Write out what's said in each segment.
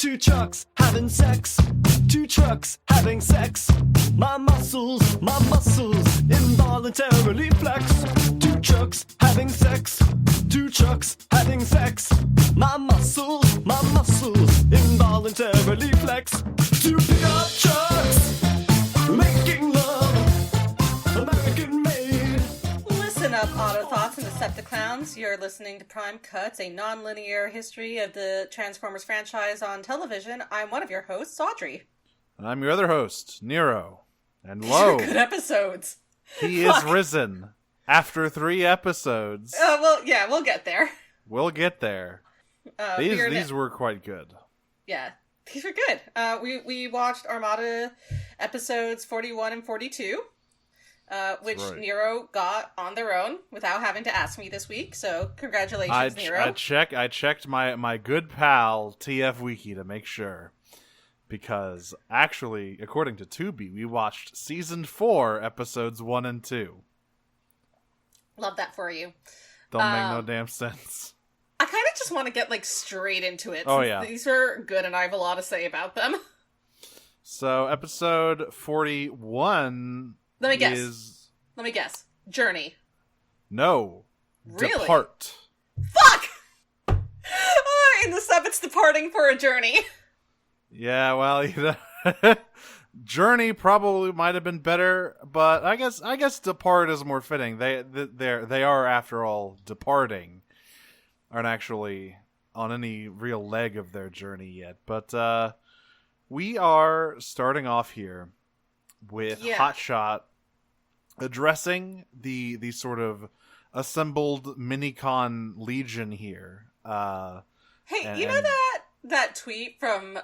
Two trucks having sex. Two trucks having sex. My muscles involuntarily flex. Two trucks having sex. Two trucks having sex. My muscles involuntarily flex. Two pickup trucks making love, American made. Listen up, Autobots and Decepticons. You're listening to Prime Cuts, a non-linear history of the Transformers franchise on television. I'm one of your hosts, Audrey. And I'm your other host, Nero. And lo, good episodes. He is risen after 3 episodes. Well, yeah, we'll get there. We'll get there. These were quite good. Yeah, these were good. We watched Armada episodes 41 and 42, which right. Nero got on their own without having to ask me this week. So congratulations, Nero. I checked my good pal TF Wiki to make sure. Because, actually, according to Tubi, we watched Season 4, Episodes 1 and 2. Love that for you. Don't make no damn sense. I kind of just want to get, straight into it. Oh, yeah. These are good, and I have a lot to say about them. So, Episode 41 Let me guess. Journey. No. Really? Depart. Fuck! In the sub, it's departing for a journey. Yeah, well, Journey probably might have been better, but I guess Depart is more fitting. They are, after all, departing. Aren't actually on any real leg of their journey yet. But we are starting off here with Hotshot addressing the sort of assembled Minicon Legion here. Hey, you know that tweet from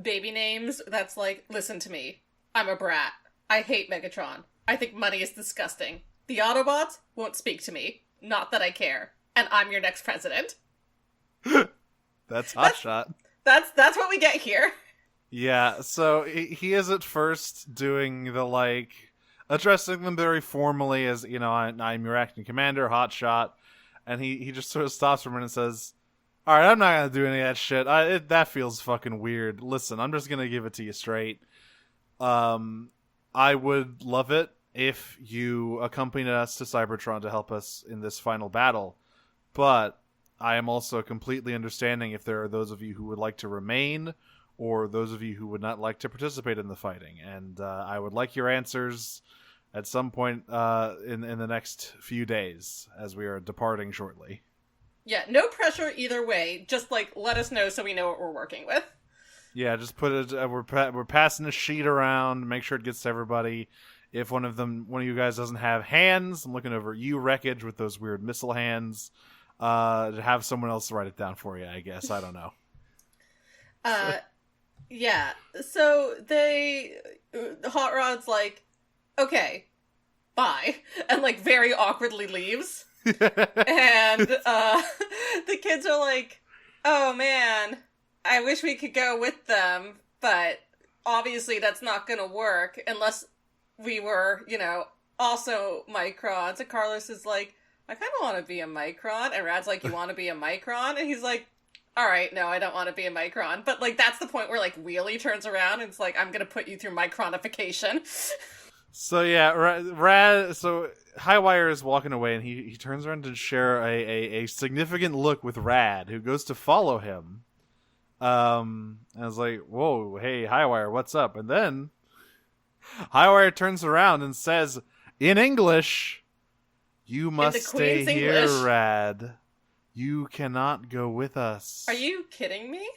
Baby Names that's like, listen to me, I'm a brat. I hate Megatron. I think money is disgusting. The Autobots won't speak to me. Not that I care. And I'm your next president. That's Hotshot. That's what we get here. Yeah, so he is at first doing the, addressing them very formally as, I'm your acting commander, Hotshot. And he just sort of stops for a minute and says, all right, I'm not going to do any of that shit. That feels fucking weird. Listen, I'm just going to give it to you straight. I would love it if you accompanied us to Cybertron to help us in this final battle. But I am also completely understanding if there are those of you who would like to remain or those of you who would not like to participate in the fighting. And I would like your answers at some point in the next few days as we are departing shortly. Yeah, no pressure either way. Just, let us know so we know what we're working with. Yeah, just put it... we're passing a sheet around, make sure it gets to everybody. If one of you guys doesn't have hands, I'm looking over at you, Wreckage, with those weird missile hands. To have someone else write it down for you, I guess. I don't know. Yeah. So Hot Rod's like, okay, bye. And, very awkwardly leaves. And the kids are like, oh man, I wish we could go with them, but obviously that's not gonna work unless we were, also Microns. And Carlos is like, I kind of want to be a Micron. And Rad's like, you want to be a Micron? And he's like, all right, no, I don't want to be a Micron. But that's the point where Wheelie turns around and it's like, I'm gonna put you through Micronification. So yeah, so Highwire is walking away, and he turns around to share a significant look with Rad, who goes to follow him. And I was like, whoa, hey, Highwire, what's up? And then Highwire turns around and says, in English, you must stay here, English. Rad. You cannot go with us. Are you kidding me?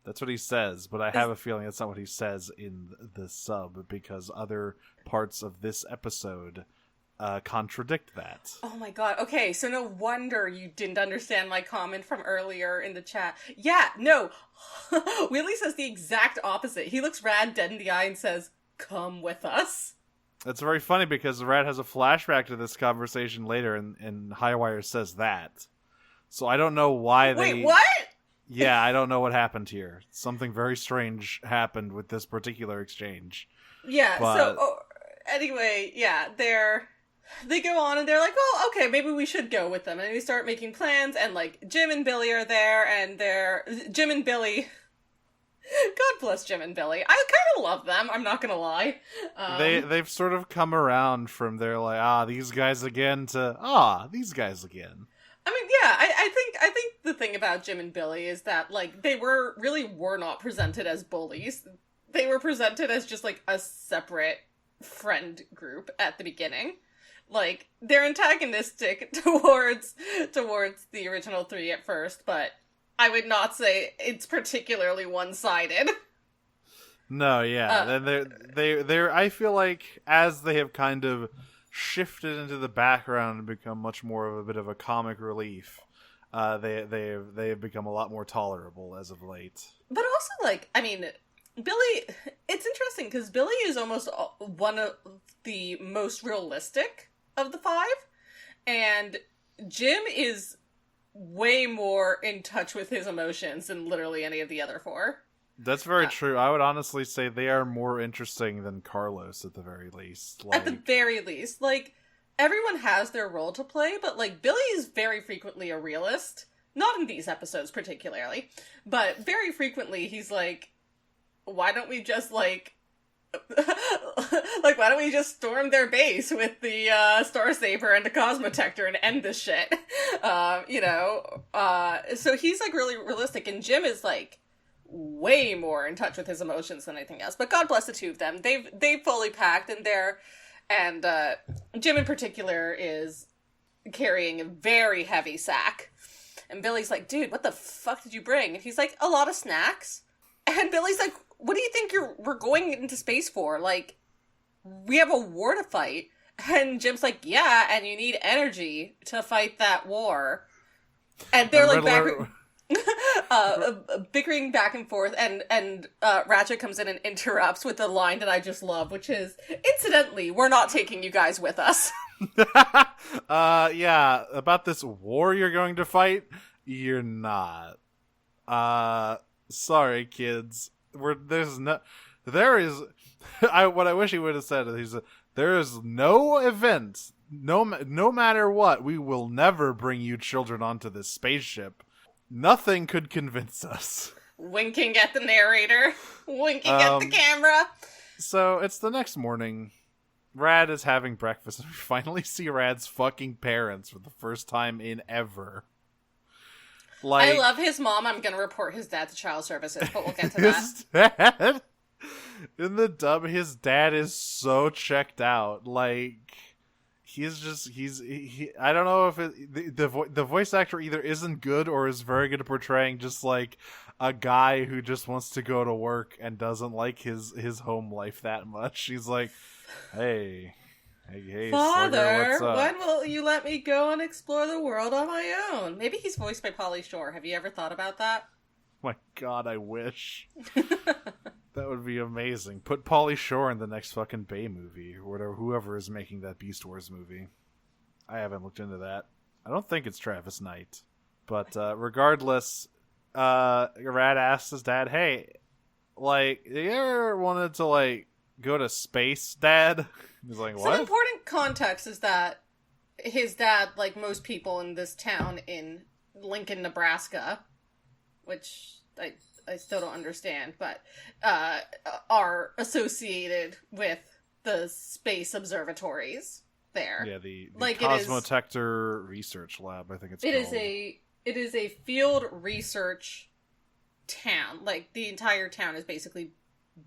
That's what he says, but I have a feeling that's not what he says in the sub, because other parts of this episode contradict that. Oh my god. Okay, so no wonder you didn't understand my comment from earlier in the chat. Yeah, no. Wheelie says the exact opposite. He looks Rad dead in the eye and says, come with us. That's very funny because Rad has a flashback to this conversation later, and Highwire says that. So I don't know why they... Wait, what? Yeah, I don't know what happened here. Something very strange happened with this particular exchange. Yeah, anyway, yeah, they go on and they're like, well, okay, maybe we should go with them. And we start making plans, and Jim and Billy are there, and Jim and Billy God bless Jim and Billy. I kind of love them. I'm not gonna lie. They've sort of come around from their like these guys again to these guys again. I mean, yeah, I think the thing about Jim and Billy is that like they were not presented as bullies. They were presented as just like a separate friend group at the beginning. Like they're antagonistic towards the original three at first, but I would not say it's particularly one-sided. No, yeah. They're I feel like as they have kind of shifted into the background and become much more of a bit of a comic relief, they have become a lot more tolerable as of late. But also, like, I mean, Billy, it's interesting because Billy is almost one of the most realistic of the five, and Jim is way more in touch with his emotions than literally any of the other four. That's very true. I would honestly say they are more interesting than Carlos at the very least. At the very least. Like, everyone has their role to play, but, like, Billy is very frequently a realist. Not in these episodes particularly, but very frequently he's like, why don't we just, like, like, why don't we just storm their base with the Star Saber and the Cosmotector and end this shit? So he's, like, really realistic, and Jim is, like, way more in touch with his emotions than anything else. But God bless the two of them. They've fully packed, and Jim in particular is carrying a very heavy sack. And Billy's like, dude, what the fuck did you bring? And he's like, a lot of snacks. And Billy's like, what do you think we're going into space for? Like, we have a war to fight. And Jim's like, yeah, and you need energy to fight that war. And they're like bickering back and forth, and Ratchet comes in and interrupts with the line that I just love, which is, incidentally, we're not taking you guys with us. Yeah, about this war you're going to fight, you're not. Sorry, kids. What I wish he would have said is, there is no event, no matter what, we will never bring you children onto this spaceship. Nothing could convince us. Winking at the narrator, winking at the camera. So it's the next morning. Rad is having breakfast, and we finally see Rad's fucking parents for the first time in ever. Like, I love his mom. I'm gonna report his dad to child services, but we'll get to that. His dad, in the dub, his dad is so checked out. Like, he's I don't know if the voice actor either isn't good or is very good at portraying just like a guy who just wants to go to work and doesn't like his home life that much. He's like, hey, Father, what's up? when will you let me go and explore the world on my own? Maybe he's voiced by Pauly Shore. Have you ever thought about that? My God, I wish. That would be amazing. Put Pauly Shore in the next fucking Bay movie, or whatever, whoever is making that Beast Wars movie. I haven't looked into that. I don't think it's Travis Knight. But regardless, Rad asks his dad, hey, like, you ever wanted to, like, go to space, Dad? He's like, what? Some important context is that his dad, like most people in this town in Lincoln, Nebraska, which I still don't understand, but are associated with the space observatories there. Yeah, the like Cosmotector Research Lab, I think it's called. It is a field research town. Like, the entire town is basically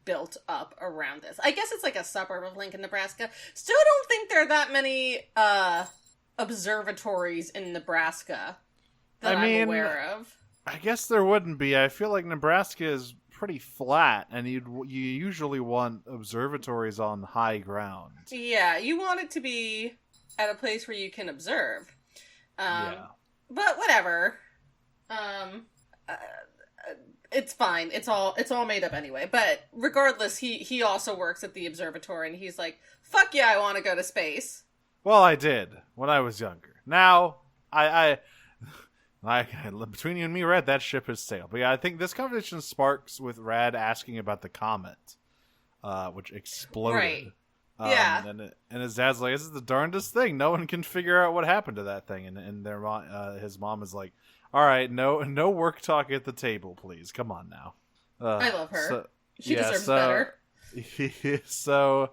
built up around this. I guess it's like a suburb of Lincoln, Nebraska. Still don't think there are that many observatories in Nebraska that I'm aware of. I guess there wouldn't be. I feel like Nebraska is pretty flat, and you usually want observatories on high ground. Yeah, you want it to be at a place where you can observe. Yeah. But whatever. It's fine. It's all made up anyway. But regardless, he also works at the observatory, and he's like, fuck yeah, I want to go to space. Well, I did when I was younger. Now, I between you and me, Rad, that ship has sailed. But yeah, I think this conversation sparks with Rad asking about the comet, which exploded. Right. Yeah. And his dad's like, this is the darndest thing. No one can figure out what happened to that thing. And his mom is like, all right, no work talk at the table, please. Come on now. I love her. She deserves better. So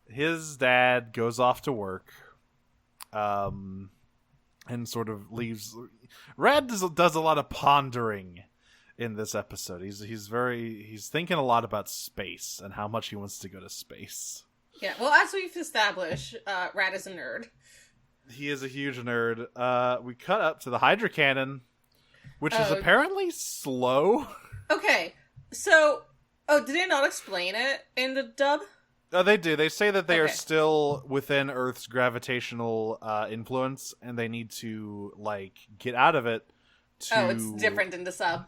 his dad goes off to work, and sort of leaves. Rad does a lot of pondering in this episode. He's thinking a lot about space and how much he wants to go to space. Yeah, well, as we've established, Rad is a nerd. He is a huge nerd. We cut up to the Hydra Cannon, which is apparently slow. Okay, so... Oh, did they not explain it in the dub? Oh, they do. They say that they are still within Earth's gravitational influence, and they need to, like, get out of it to... Oh, it's different in the sub.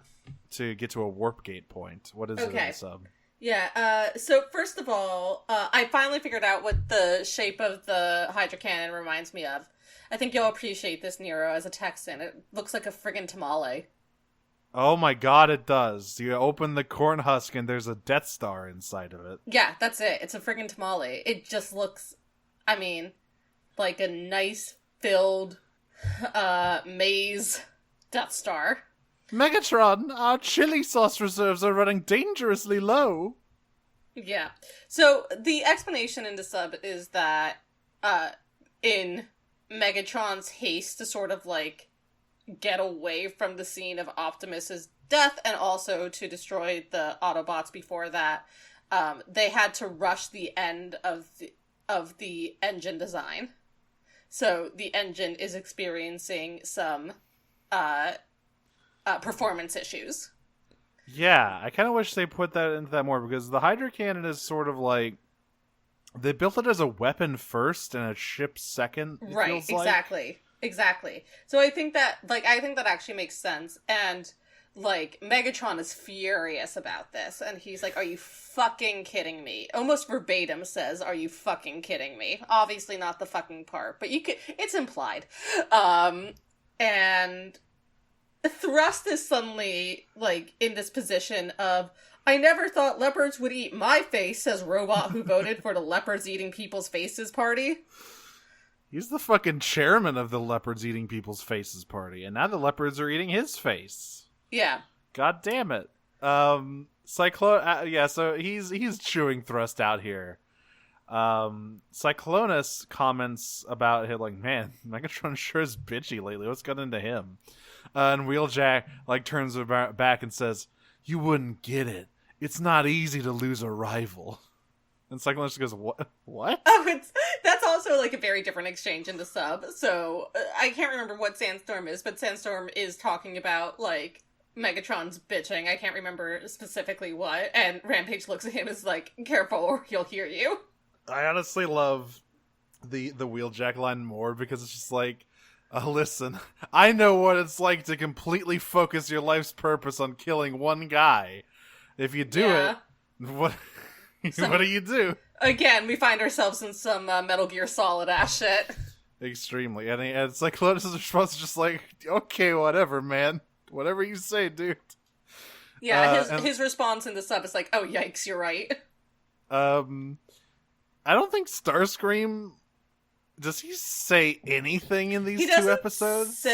To get to a warp gate point. What is it in the sub? Yeah, so first of all, I finally figured out what the shape of the Hydra Cannon reminds me of. I think you'll appreciate this, Nero, as a Texan. It looks like a friggin' tamale. Oh my god, it does. You open the corn husk and there's a Death Star inside of it. Yeah, that's it. It's a friggin' tamale. It just looks, I mean, like a nice, filled, maize Death Star. Megatron, our chili sauce reserves are running dangerously low. Yeah. So, the explanation in the sub is that, in Megatron's haste to sort of, like, get away from the scene of Optimus's death and also to destroy the Autobots before that, they had to rush the end of the engine design. So the engine is experiencing some performance issues. Yeah, I kind of wish they put that into that more, because the Hydra Cannon is sort of like, they built it as a weapon first and a ship second. Right, exactly. So I think that actually makes sense. And, like, Megatron is furious about this. And he's like, are you fucking kidding me? Almost verbatim says, are you fucking kidding me? Obviously not the fucking part, but it's implied. And Thrust is suddenly, like, in this position of, I never thought leopards would eat my face, says robot who voted for the leopards eating people's faces party. He's the fucking chairman of the leopards eating people's faces party, and now the leopards are eating his face. Yeah. God damn it. So he's chewing Thrust out here. Cyclonus comments about him, like, man, Megatron sure is bitchy lately. What's gotten into him? And Wheeljack, like, turns back and says, you wouldn't get it. It's not easy to lose a rival. And Cyclonus goes, what? Oh, that's also, like, a very different exchange in the sub. So, I can't remember what Sandstorm is, but Sandstorm is talking about, like, Megatron's bitching. I can't remember specifically what. And Rampage looks at him and is like, careful or he'll hear you. I honestly love the Wheeljack line more, because it's just like, listen, I know what it's like to completely focus your life's purpose on killing one guy. If you do it, what do you do? Again, we find ourselves in some Metal Gear Solid ass shit. Extremely. And it's like, Clonus' response is just like, okay, whatever, man. Whatever you say, dude. Yeah, his response in the sub is like, oh, yikes, you're right. I don't think Starscream... Does he say anything in these two episodes?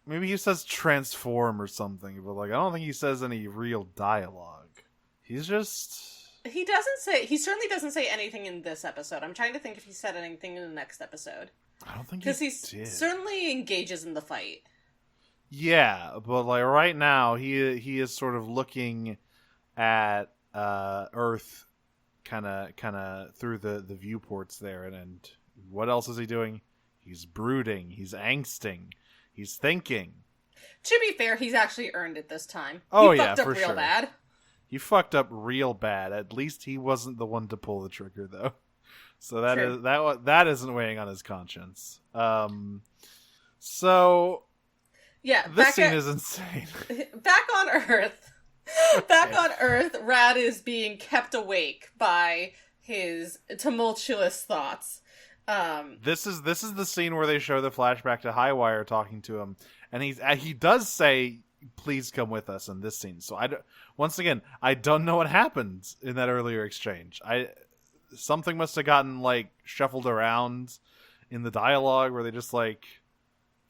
Maybe he says transform or something, but, like, I don't think he says any real dialogue. He certainly doesn't say anything in this episode. I'm trying to think if he said anything in the next episode. I don't think he did. Because he certainly engages in the fight. Yeah, but, like, right now, he is sort of looking at Earth kind of through the viewports there, and what else is he doing? He's brooding, he's angsting, he's thinking. To be fair, he's actually earned it this time. He fucked up real bad. He fucked up real bad. At least he wasn't the one to pull the trigger, though. So that isn't weighing on his conscience. So yeah, this scene is insane. Back on Earth. On Earth, Rad is being kept awake by his tumultuous thoughts. This is the scene where they show the flashback to Highwire talking to him, and he does say, "Please come with us." In this scene, so once again, I don't know what happened in that earlier exchange. Something must have gotten, like, shuffled around in the dialogue where they just, like,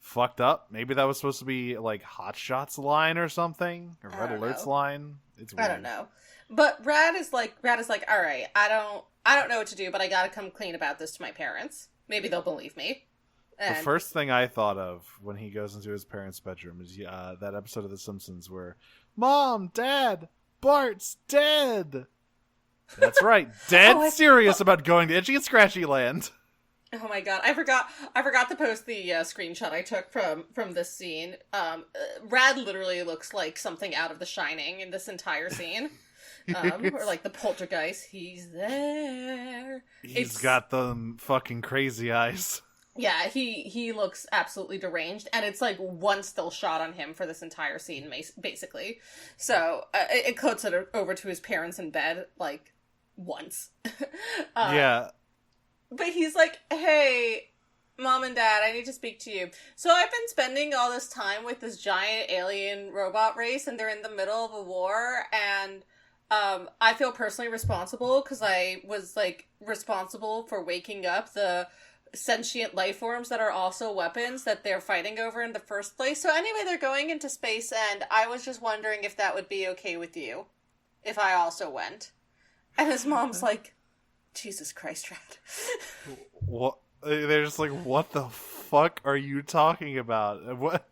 fucked up. Maybe that was supposed to be like Hot Shots line or something, or Red Alert's line. It's weird. I don't know. But Rad is like, all right, I don't know what to do, but I gotta come clean about this to my parents. Maybe they'll believe me. And the first thing I thought of when he goes into his parents' bedroom is that episode of The Simpsons where, Mom, Dad, Bart's dead. That's right, dead serious about going to Itchy and Scratchy Land. Oh my god, I forgot to post the screenshot I took from this scene. Rad literally looks like something out of The Shining in this entire scene. Or like the poltergeist, he's there. He's got the fucking crazy eyes. Yeah, he looks absolutely deranged, and it's like one still shot on him for this entire scene, basically. So it cuts it over to his parents in bed, like, once. Yeah. But he's like, hey, Mom and Dad, I need to speak to you. So I've been spending all this time with this giant alien robot race, and they're in the middle of a war, and I feel personally responsible, because I was, like, responsible for waking up the sentient life forms that are also weapons that they're fighting over in the first place. So anyway, they're going into space, and I was just wondering if that would be okay with you, if I also went. And his mom's like, Jesus Christ, Rad. What? They're just like, what the fuck are you talking about? What?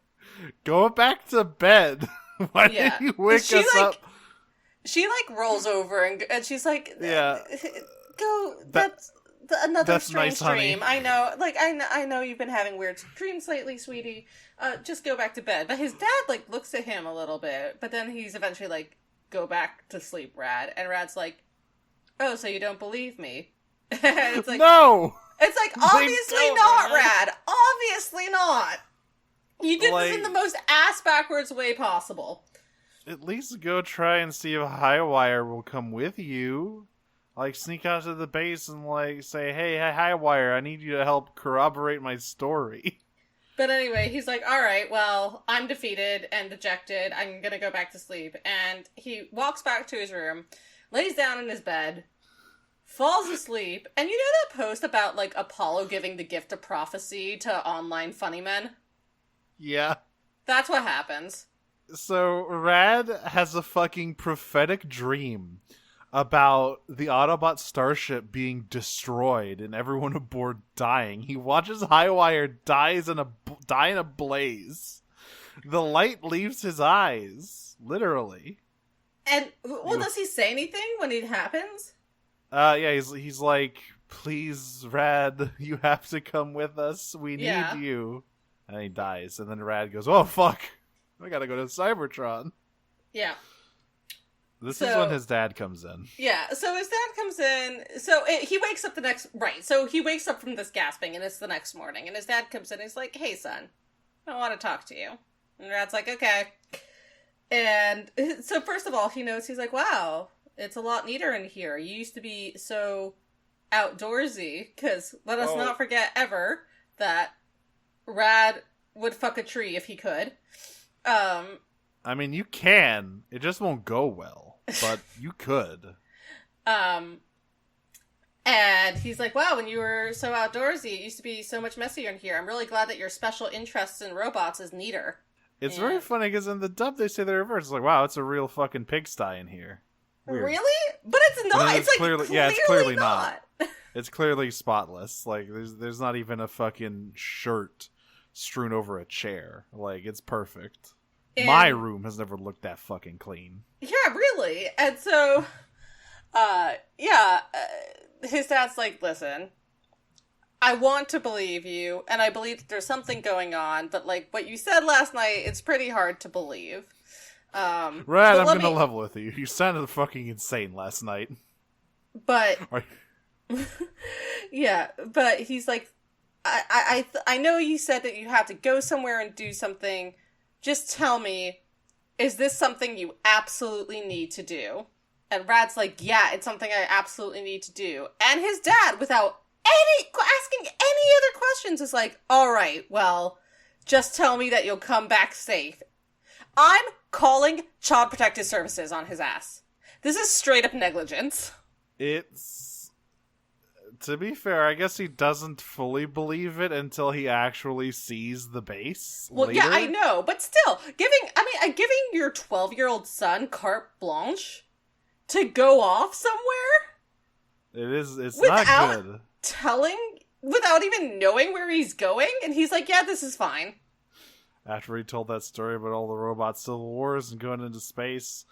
Go back to bed. Why did you wake us up? She, like, rolls over, and she's like, yeah, go, that's another strange nice, dream. I know, like, I know you've been having weird dreams lately, sweetie. Just go back to bed. But his dad, like, looks at him a little bit, but then he's eventually like, go back to sleep, Rad. And Rad's like, oh, so you don't believe me? It's like, no! It's like, obviously not, Rad. Obviously not. You did this in the most ass-backwards way possible. At least go try and see if Highwire will come with you. Like, sneak out to the base and, like, say, hey, Highwire, I need you to help corroborate my story. But anyway, he's like, alright, well, I'm defeated and dejected. I'm gonna go back to sleep. And he walks back to his room, lays down in his bed, falls asleep. And you know that post about, like, Apollo giving the gift of prophecy to online funny men? Yeah. That's what happens. So, Rad has a fucking prophetic dream about the Autobot starship being destroyed and everyone aboard dying. He watches Highwire die in a blaze. The light leaves his eyes, literally. And, well, does he say anything when it happens? Yeah, he's like, please, Rad, you have to come with us. We need you. And he dies. And then Rad goes, oh, fuck. I gotta go to Cybertron. Yeah. This is when his dad comes in. Yeah, so his dad comes in. He wakes up so he wakes up from this gasping, and it's the next morning. And his dad comes in, and he's like, hey, son, I want to talk to you. And Rad's like, okay. And so first of all, he knows, he's like, wow, it's a lot neater in here. You used to be so outdoorsy, because let us not forget ever that Rad would fuck a tree if he could. I mean, you can. It just won't go well. But you could. And he's like, wow, when you were so outdoorsy, it used to be so much messier in here. I'm really glad that your special interests in robots is neater. It's very funny, because in the dub, they say the reverse. It's like, wow, it's a real fucking pigsty in here. Weird. Really? But it's not. It's like, clearly it's clearly not. It's clearly spotless. Like, there's not even a fucking shirt strewn over a chair. Like, it's perfect. And my room has never looked that fucking clean. Yeah, really. And so, his dad's like, listen, I want to believe you, and I believe that there's something going on, but, like, what you said last night, it's pretty hard to believe. Rad, I'm gonna level with you. You sounded fucking insane last night. But, yeah, but he's like, I know you said that you have to go somewhere and do something. Just tell me, is this something you absolutely need to do? And Rad's like, yeah, it's something I absolutely need to do. And his dad, without asking any other questions, is like, all right, well, just tell me that you'll come back safe. I'm calling Child Protective Services on his ass. This is straight up negligence. It's To be fair, I guess he doesn't fully believe it until he actually sees the base. Well, later. yeah, I know, but still, giving your 12-year-old son carte blanche to go off somewhere. It's not good. Without even knowing where he's going, and he's like, yeah, this is fine. After he told that story about all the robot civil wars and going into space.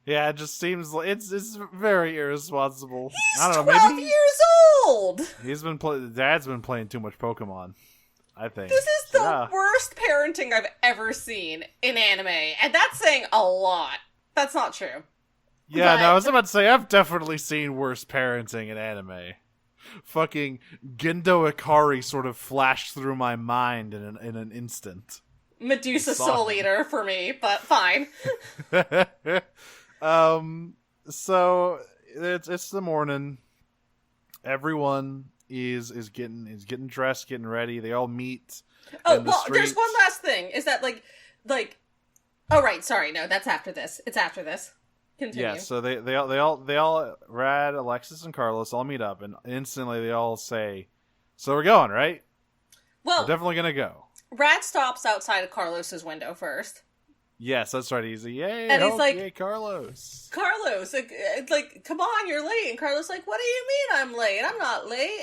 Yeah, it just seems like it's very irresponsible. He's I don't know, 12 maybe years old! Dad's been playing too much Pokemon, I think. This is the worst parenting I've ever seen in anime, and that's saying a lot. That's not true. Yeah, no, I was about to say, I've definitely seen worse parenting in anime. Fucking Gendo Ikari sort of flashed through my mind in an instant. Medusa Soul Eater for me, but fine. So it's the morning. Everyone is getting dressed, getting ready. They all meet. Oh, in the well, street. there's one last thing. Is that like? Oh, right. Sorry, no, that's after this. It's after this. Continue. Yeah. So they all Rad, Alexis, and Carlos all meet up, and instantly they all say, "So we're going, right? Well, we're definitely gonna go." Rad stops outside of Carlos's window first. Yes, that's right. He's like, yay, and he's like, yay, Carlos, like, come on, you're late. And Carlos like, what do you mean I'm late? I'm not late.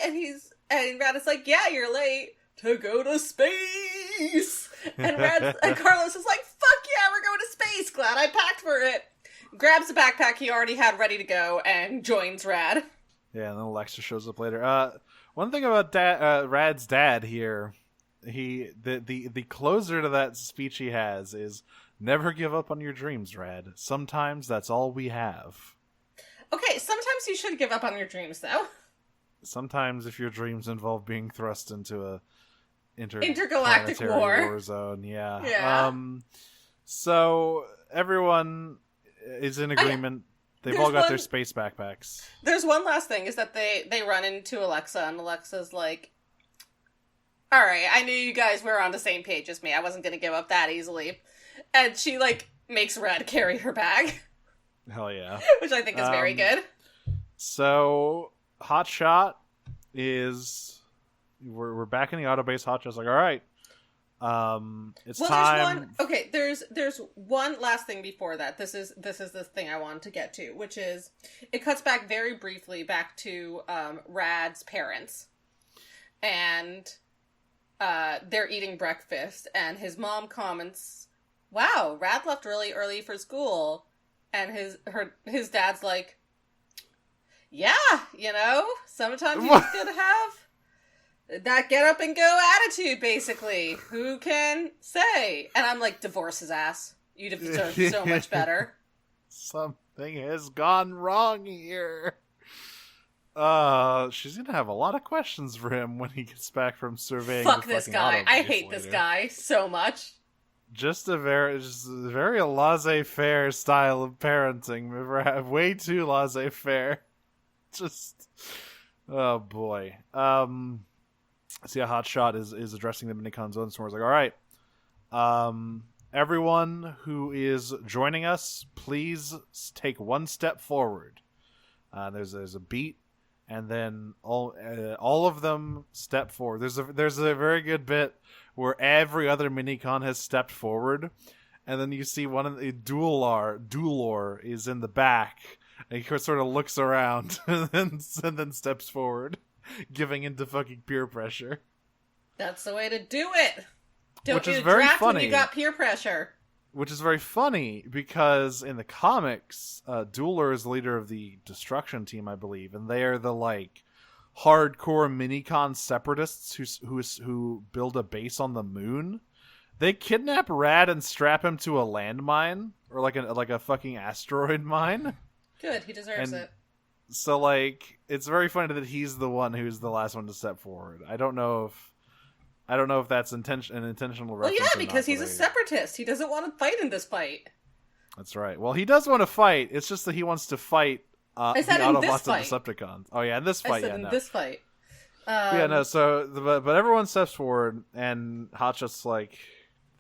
And Rad is like, yeah, you're late to go to space. And Carlos is like, fuck yeah, we're going to space. Glad I packed for it. Grabs the backpack he already had ready to go and joins Rad. Yeah, and then Alexa shows up later. One thing about Rad's dad here, the closer to that speech he has is, never give up on your dreams, Rad. Sometimes that's all we have. Okay, sometimes you should give up on your dreams, though. Sometimes if your dreams involve being thrust into a intergalactic war zone, yeah. Yeah. So everyone is in agreement. They've all got their space backpacks. There's one last thing, is that they run into Alexa, and Alexa's like, alright, I knew you guys were on the same page as me. I wasn't gonna give up that easily. And she, makes Red carry her bag. Hell yeah. Which I think is very good. So, Hotshot is... We're back in the auto base. Hotshot's like, alright. It's time... There's one last thing before that. This is the thing I wanted to get to, which is, it cuts back very briefly back to Rad's parents. And they're eating breakfast, and his mom comments, wow, Rad left really early for school. And his dad's like, yeah, sometimes you just gotta have that get up and go attitude, basically. Who can say? And I'm like, divorce his ass. You deserve so much better. Something has gone wrong here. She's gonna have a lot of questions for him when he gets back from surveying. Fuck this guy. I hate this guy so much. Just a very laissez-faire style of parenting. Way too laissez-faire. Just, oh boy. See, a Hotshot is addressing the Minicons once more. He's like, all right, everyone who is joining us, please take one step forward. There's a beat, and then all of them step forward. There's a very good bit where every other Minicon has stepped forward, and then you see one of the Duelor is in the back, and he sort of looks around and then steps forward, giving into fucking peer pressure. That's the way to do it. Don't do the draft when you got peer pressure. Which is very funny, because in the comics, Dueler is the leader of the Destruction Team, I believe, and they are the, hardcore Minicon separatists who build a base on the moon. They kidnap Rad and strap him to a landmine, or like a fucking asteroid mine. Good, he deserves it. So, it's very funny that he's the one who's the last one to step forward. I don't know if that's an intentional reference. Well, yeah, because he's a separatist. He doesn't want to fight in this fight. That's right. Well, he does want to fight. It's just that he wants to fight the Autobots and Decepticons. Oh, yeah, in this fight. This fight. Yeah, no, so, but everyone steps forward, and Hotshot's like,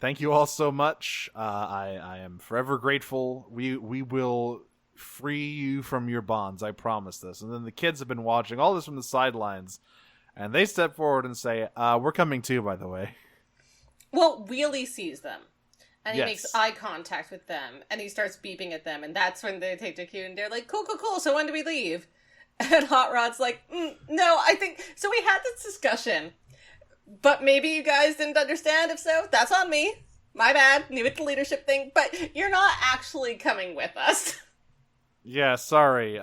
thank you all so much. I am forever grateful. We will free you from your bonds. I promise this. And then the kids have been watching all this from the sidelines, and they step forward and say, we're coming too, by the way. Well, Wheelie sees them, and he Yes. makes eye contact with them, and he starts beeping at them, and that's when they take the cue, and they're like, cool, so when do we leave? And Hot Rod's like, no, I think... So we had this discussion, but maybe you guys didn't understand. If so, that's on me. My bad. New with the leadership thing, but you're not actually coming with us. Yeah, sorry. You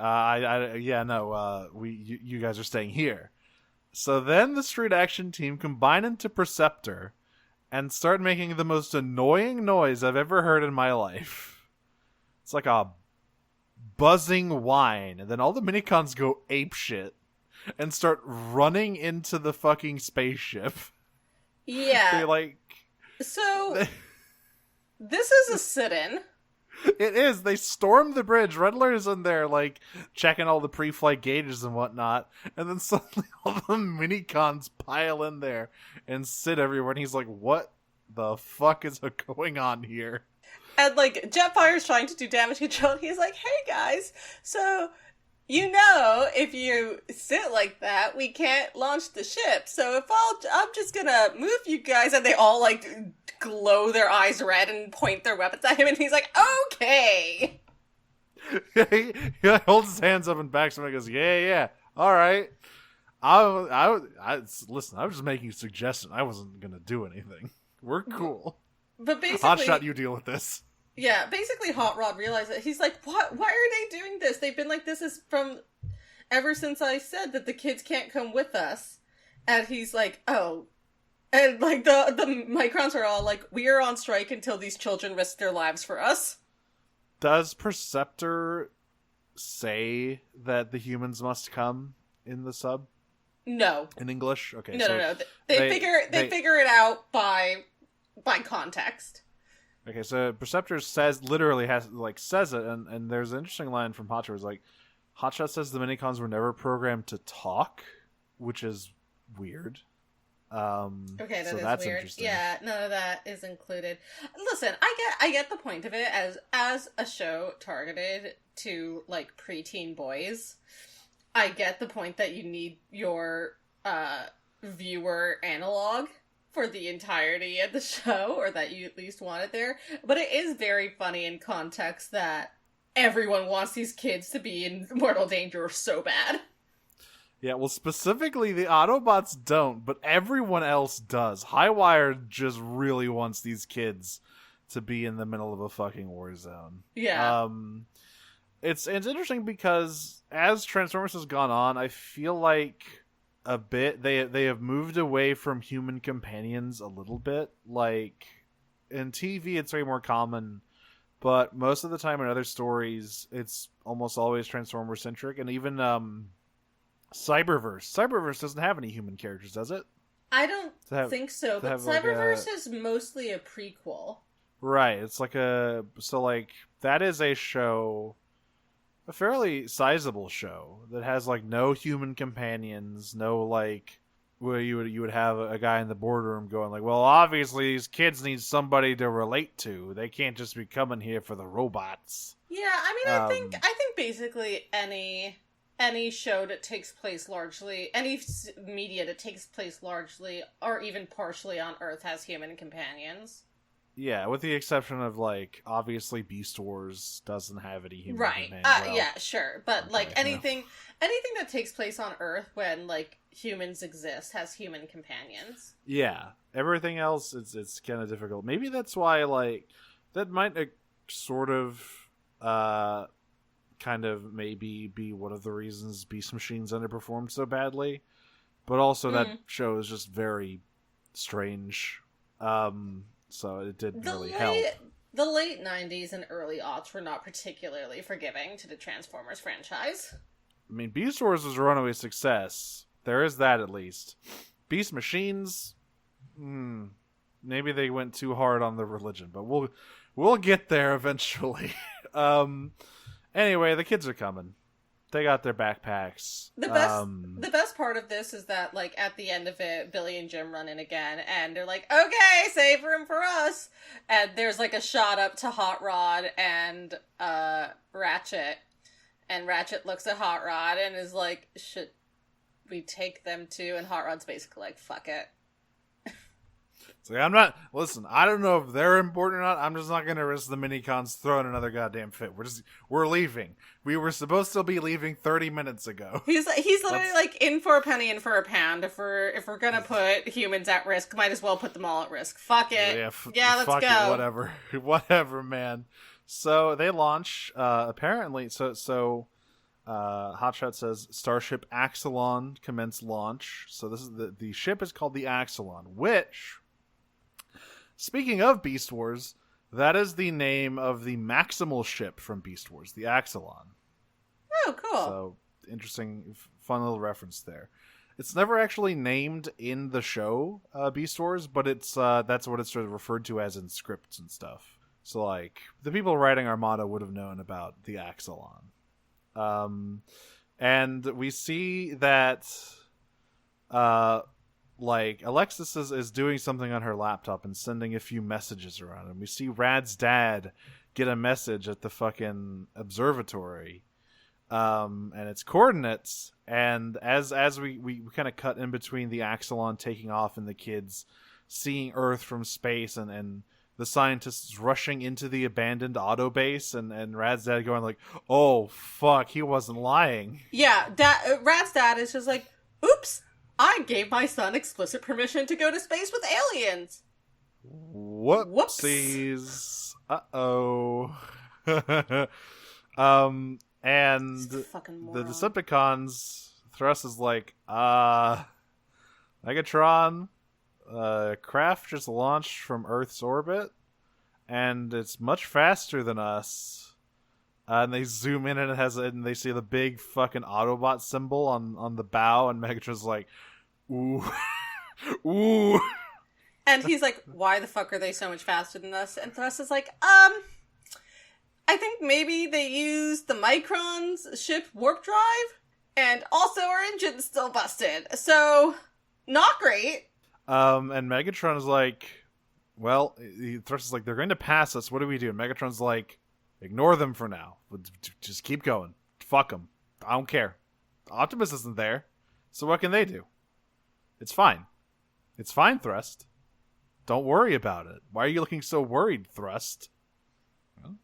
guys are staying here. So then the Street Action team combine into Perceptor and start making the most annoying noise I've ever heard in my life. It's like a buzzing whine, and then all the Minicons go apeshit and start running into the fucking spaceship. Yeah. They like... So, this is a sit-in. It is. They storm the bridge. Redler's in there, like, checking all the pre-flight gauges and whatnot. And then suddenly all the Minicons pile in there and sit everywhere. And he's like, what the fuck is going on here? And, like, Jetfire's trying to do damage control. And he's like, hey, guys, so, you know, if you sit like that, we can't launch the ship. So if I'm just gonna move you guys. And they all, like... glow their eyes red and point their weapons at him, and he's like, okay. he holds his hands up and backs him and goes, yeah, all right. Listen, I was just making a suggestion. I wasn't gonna do anything. We're cool. But basically, Hotshot, you deal with this. Yeah, basically Hot Rod realized that he's like, what? Why are they doing this? They've been like this is from ever since I said that the kids can't come with us. And he's like, oh. And, like, the Microns are all like, we are on strike until these children risk their lives for us. Does Perceptor say that the humans must come in the sub? No. In English? Okay. No. They figure it out by context. Okay, so Perceptor says it, and there's an interesting line from Hotshot. It's like, Hotshot says the Minicons were never programmed to talk, which is weird. Okay, so that's that's weird. interesting. Yeah, none of that is included. Listen, I get the point of it as a show targeted to like preteen boys. I get the point that you need your viewer analog for the entirety of the show, or that you at least want it there. But it is very funny in context that everyone wants these kids to be in mortal danger so bad. Yeah, well, specifically, the Autobots don't, but everyone else does. Highwire just really wants these kids to be in the middle of a fucking war zone. Yeah. It's interesting because as Transformers has gone on, I feel like a bit they have moved away from human companions a little bit. Like, in TV, it's way more common, but most of the time in other stories, it's almost always Transformer-centric, and even, Cyberverse doesn't have any human characters, does it? I don't think so, but Cyberverse is mostly a prequel. Right, it's like that is a show, a fairly sizable show, that has, like, no human companions, no, like, where you would have a guy in the boardroom going, like, well, obviously these kids need somebody to relate to. They can't just be coming here for the robots. Yeah, I mean, I think basically any show that takes place largely, any media that takes place largely or even partially on Earth has human companions. Yeah, with the exception of, like, obviously Beast Wars doesn't have any human companions. Right, yeah, sure. But, like, anything that takes place on Earth when, like, humans exist has human companions. Yeah, everything else, it's kind of difficult. Maybe that's why, like, that might sort of, kind of maybe be one of the reasons Beast Machines underperformed so badly, but also that show is just very strange, so it didn't really help. The late 90s and early aughts were not particularly forgiving to the Transformers franchise. I mean, Beast Wars was a runaway success. There is that, at least. Beast Machines, maybe they went too hard on the religion, but we'll get there eventually. Anyway, the kids are coming. They got their backpacks. The best part of this is that, like, at the end of it, Billy and Jim run in again, and they're like, okay, save room for us! And there's, like, a shot up to Hot Rod and, Ratchet. And Ratchet looks at Hot Rod and is like, should we take them too? And Hot Rod's basically like, fuck it. So I don't know if they're important or not. I'm just not going to risk the Minicons throwing another goddamn fit. We're leaving. We were supposed to be leaving 30 minutes ago. He's literally like, in for a penny, in for a pound. If we're going to put humans at risk, might as well put them all at risk. Fuck it. Yeah, let's fuck go. It, whatever. Whatever, man. So they launch, apparently, so Hotshot says Starship Axelon commence launch. So this is the ship is called the Axelon, which, speaking of Beast Wars, that is the name of the Maximal ship from Beast Wars, the Axelon. Oh, cool. So interesting, fun little reference there. It's never actually named in the show, Beast Wars, but it's that's what it's sort of referred to as in scripts and stuff. So, like, the people writing Armada would have known about the Axelon. And we see that, like, Alexis is doing something on her laptop and sending a few messages around. And we see Rad's dad get a message at the fucking observatory. And it's coordinates. And as we kind of cut in between the Axelon taking off and the kids seeing Earth from space and the scientists rushing into the abandoned auto base, and Rad's dad going like, oh, fuck, he wasn't lying. Yeah, Rad's dad is just like, oops, I gave my son explicit permission to go to space with aliens. Whoopsies. Uh-oh. And the Decepticons, Thrust is like, Megatron, craft just launched from Earth's orbit, and it's much faster than us. And they zoom in and they see the big fucking Autobot symbol on the bow, and Megatron's like, ooh, ooh. And he's like, why the fuck are they so much faster than us? And Thrust is like, I think maybe they used the Micron's ship warp drive, and also our engine's still busted. So, not great. And Megatron is like, well, Thrust is like, they're going to pass us. What do we do? And Megatron's like, ignore them for now. Just keep going. Fuck them. I don't care. Optimus isn't there. So what can they do? It's fine. It's fine, Thrust. Don't worry about it. Why are you looking so worried, Thrust? Well,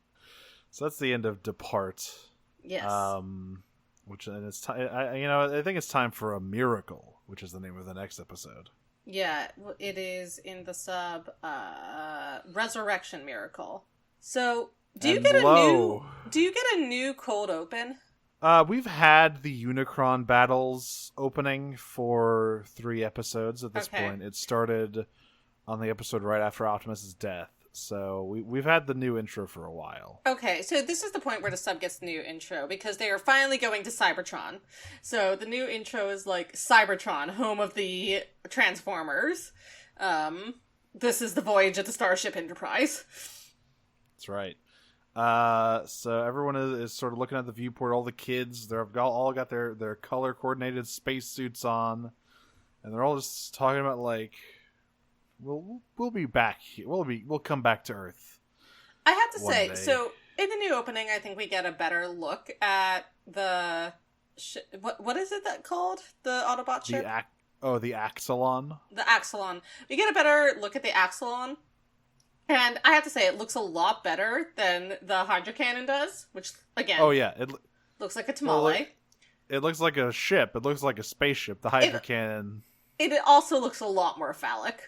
so that's the end of Depart. Yes. Which, and it's I think it's time for a miracle, which is the name of the next episode. Yeah, it is in the sub, Resurrection Miracle. So, do you get a new cold open? We've had the Unicron battles opening for 3 episodes at this point. It started on the episode right after Optimus's death. So we've had the new intro for a while. Okay, so this is the point where the sub gets the new intro, because they are finally going to Cybertron. So the new intro is like, Cybertron, home of the Transformers. This is the voyage of the Starship Enterprise. That's right. So everyone is sort of looking at the viewport. All the kids, they've all got their color coordinated spacesuits on, and they're all just talking about like, we'll be back here. We'll come back to Earth. I have to say, so in the new opening, I think we get a better look at the what is it that called, the Autobot ship? The Axelon. The Axelon. We get a better look at the Axelon, and I have to say, it looks a lot better than the Hydra Cannon does, which again, it looks like a tamale. It looks like a ship. It looks like a spaceship. The Hydra Cannon. It also looks a lot more phallic.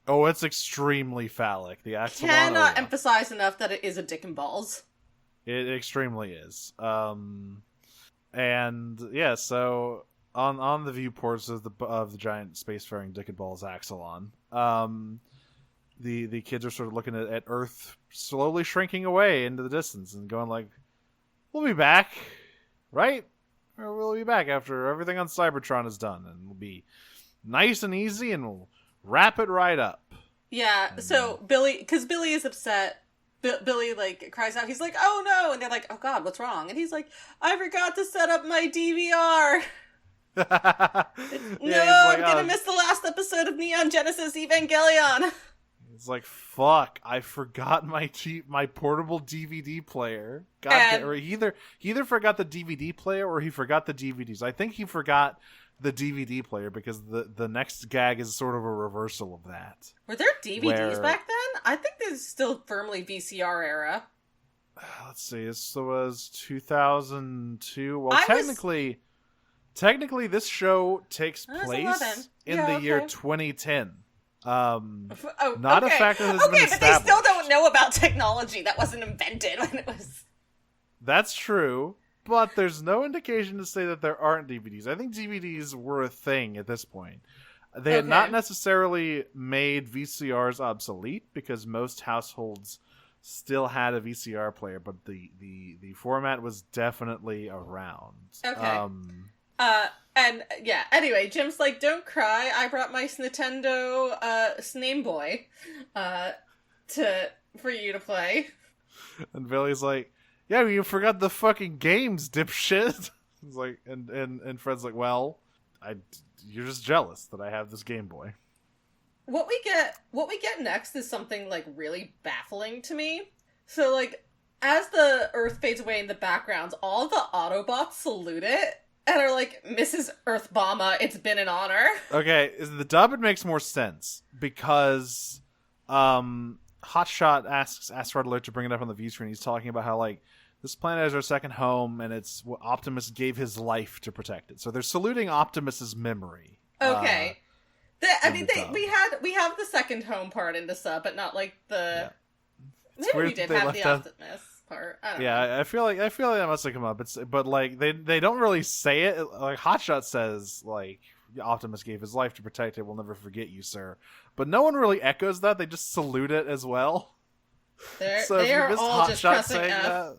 Oh, it's extremely phallic. The Axelon. Cannot emphasize enough that it is a dick and balls. It extremely is. And yeah, so on the viewports of the giant spacefaring dick and balls Axelon, the kids are sort of looking at Earth slowly shrinking away into the distance and going like, "We'll be back, right? Or we'll be back after everything on Cybertron is done, and we'll be nice and easy, and we'll wrap it right up." Yeah, so Billy is upset. Billy like cries out. He's like, "Oh no!" And they're like, "Oh God, what's wrong?" And he's like, "I forgot to set up my DVR." I'm gonna miss the last episode of Neon Genesis Evangelion. It's like, fuck, I forgot my portable DVD player. Or he either forgot the DVD player or he forgot the DVDs. I think he forgot the DVD player because the next gag is sort of a reversal of that. Were there DVDs back then? I think this is still firmly VCR era. Let's see, this was 2002. Well, technically this show takes place in the year 2010. Not a fact that has been established. But they still don't know about technology that wasn't invented when it was. That's true, but there's no indication to say that there aren't DVDs. I think DVDs were a thing at this point. They had not necessarily made VCRs obsolete because most households still had a VCR player, but the format was definitely around. Okay. Anyway, Jim's like, "Don't cry. I brought my Nintendo Sname Boy for you to play." And Billy's like, "Yeah, but you forgot the fucking games, dipshit." He's like, and Fred's like, "Well, you're just jealous that I have this Game Boy." What we get next is something like really baffling to me. So like, as the Earth fades away in the background, all the Autobots salute it. And are like, "Mrs. Earthbomba, it's been an honor." Okay, the dub, it makes more sense because Hotshot asks Red Alert to bring it up on the view screen. He's talking about how like this planet is our second home, and it's what Optimus gave his life to protect it. So they're saluting Optimus's memory. Okay, we have the second home part in the sub, but not like the. Yeah. Maybe we did have the Optimus part. I don't know. I feel like that must have come up. But like they don't really say it. Like Hotshot says, like Optimus gave his life to protect it. We'll never forget you, sir. But no one really echoes that. They just salute it as well. They are all just pressing F.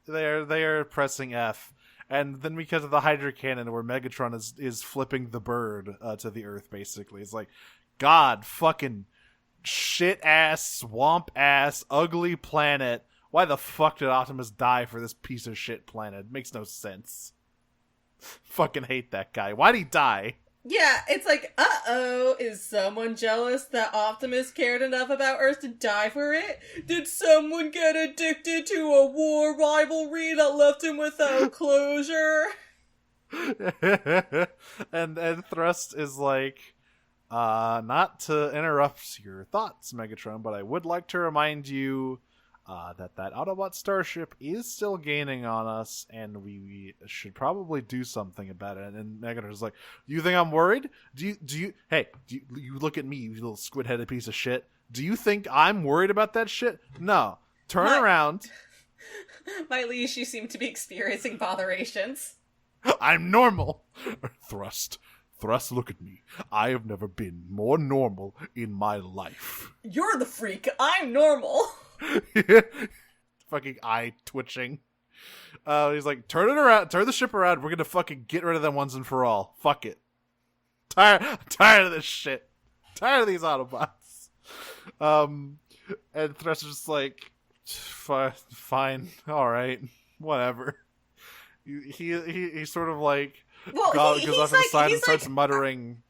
They are pressing F. And then we get to the Hydra Cannon where Megatron is flipping the bird to the Earth. Basically, it's like, God, fucking shit ass, swamp ass, ugly planet. Why the fuck did Optimus die for this piece of shit planet? It makes no sense. Fucking hate that guy. Why'd he die? Yeah, it's like, uh-oh, is someone jealous that Optimus cared enough about Earth to die for it? Did someone get addicted to a war rivalry that left him without closure? and Thrust is like, not to interrupt your thoughts, Megatron, but I would like to remind you that Autobot starship is still gaining on us, and we should probably do something about it. And Megatron's like, "Do you think I'm worried? Do you look at me, you little squid-headed piece of shit? Do you think I'm worried about that shit? No. Turn around." My liege, you seem to be experiencing botherations. I'm normal. Thrust, look at me. I have never been more normal in my life. You're the freak. I'm normal. Fucking eye twitching. He's like, turn it around, turn the ship around. We're gonna fucking get rid of them once and for all. Fuck it. Tired of this shit. Tired of these Autobots. And Thrust is just like, fine, all right, whatever. He sort of like goes off to the side and starts muttering,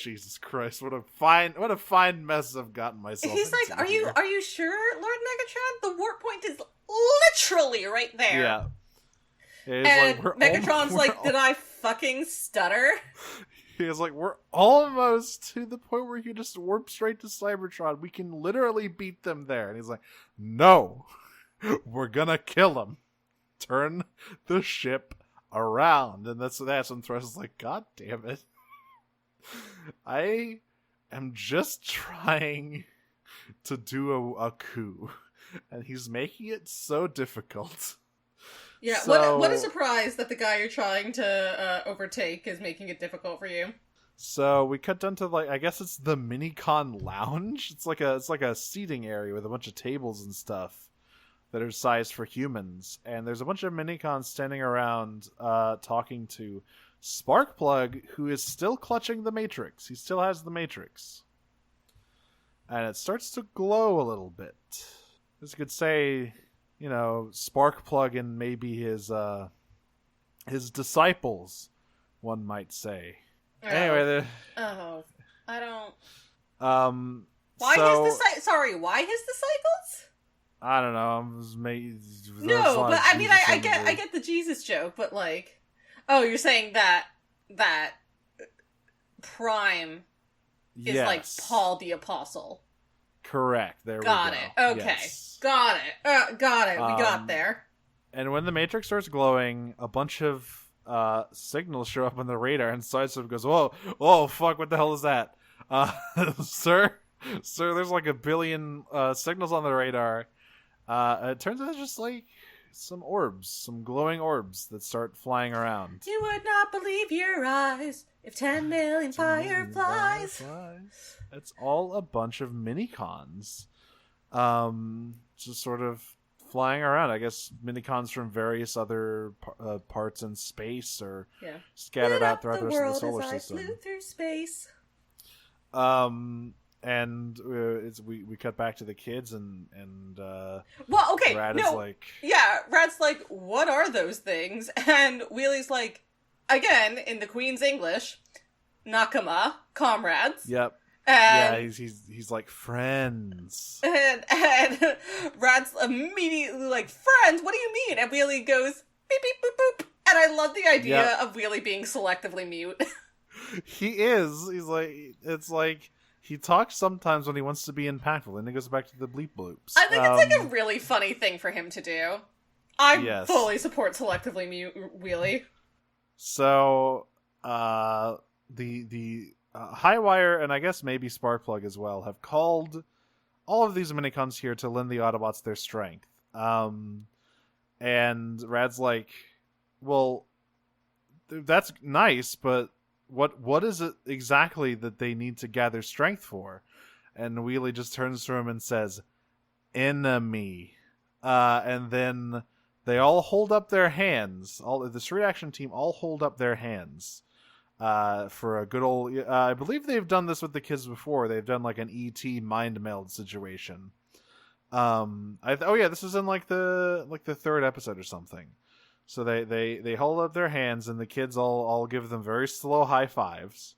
Jesus Christ, what a fine mess I've gotten myself into. He's like, are you sure, Lord Megatron? The warp point is literally right there. Yeah. And like, Megatron's like, did I fucking stutter? He's like, we're almost to the point where you just warp straight to Cybertron. We can literally beat them there. And he's like, no, we're gonna kill them. Turn the ship around. And that's when Thrust is like, God damn it. I am just trying to do a coup. And he's making it so difficult. Yeah, so, what a surprise that the guy you're trying to overtake is making it difficult for you. So we cut down to, like, I guess it's the Minicon lounge. It's like a seating area with a bunch of tables and stuff that are sized for humans. And there's a bunch of Minicons standing around talking to Sparkplug, who is still clutching the Matrix. He still has the Matrix. And it starts to glow a little bit. This could say, Sparkplug and maybe his disciples, one might say. Oh. Anyway, I don't. Why Why his disciples? I don't know. No, but I mean, I get the Jesus joke, but like, oh, you're saying that Prime is like Paul the Apostle. Correct. There got we go. Got it. Okay. Yes. Got it. Got it. We got there. And when the Matrix starts glowing, a bunch of signals show up on the radar, and Sideswipe goes, "Whoa, fuck! What the hell is that, sir? There's like 1 billion signals on the radar." It turns out it's just like some orbs, some glowing orbs that start flying around. You would not believe your eyes if 10 million fireflies. It's all a bunch of Minicons, just sort of flying around. I guess Minicons from various other parts in space or scattered out throughout the rest of the solar system. Flew through space. And we cut back to the kids and well, okay, Rad is like, Rad's like, what are those things? And Wheelie's like, again in the Queen's English, nakama, comrades. Yep. And he's like, friends. And Rad's immediately like, friends? What do you mean? And Wheelie goes, beep beep boop boop. And I love the idea of Wheelie being selectively mute. He is. He's like, it's like. He talks sometimes when he wants to be impactful, and he goes back to the bleep bloops. I think it's like a really funny thing for him to do. I fully support selectively mute Wheelie. So, the Highwire, and I guess maybe Sparkplug as well, have called all of these Minicons here to lend the Autobots their strength. And Rad's like, well, that's nice, but what is it exactly that they need to gather strength for? And Wheelie just turns to him and says, enemy. And then they all hold up their hands. The Street Action team all hold up their hands for a good old... I believe they've done this with the kids before. They've done like an E.T. mind meld situation. This is in like the 3rd episode or something. So they hold up their hands, and the kids all give them very slow high fives.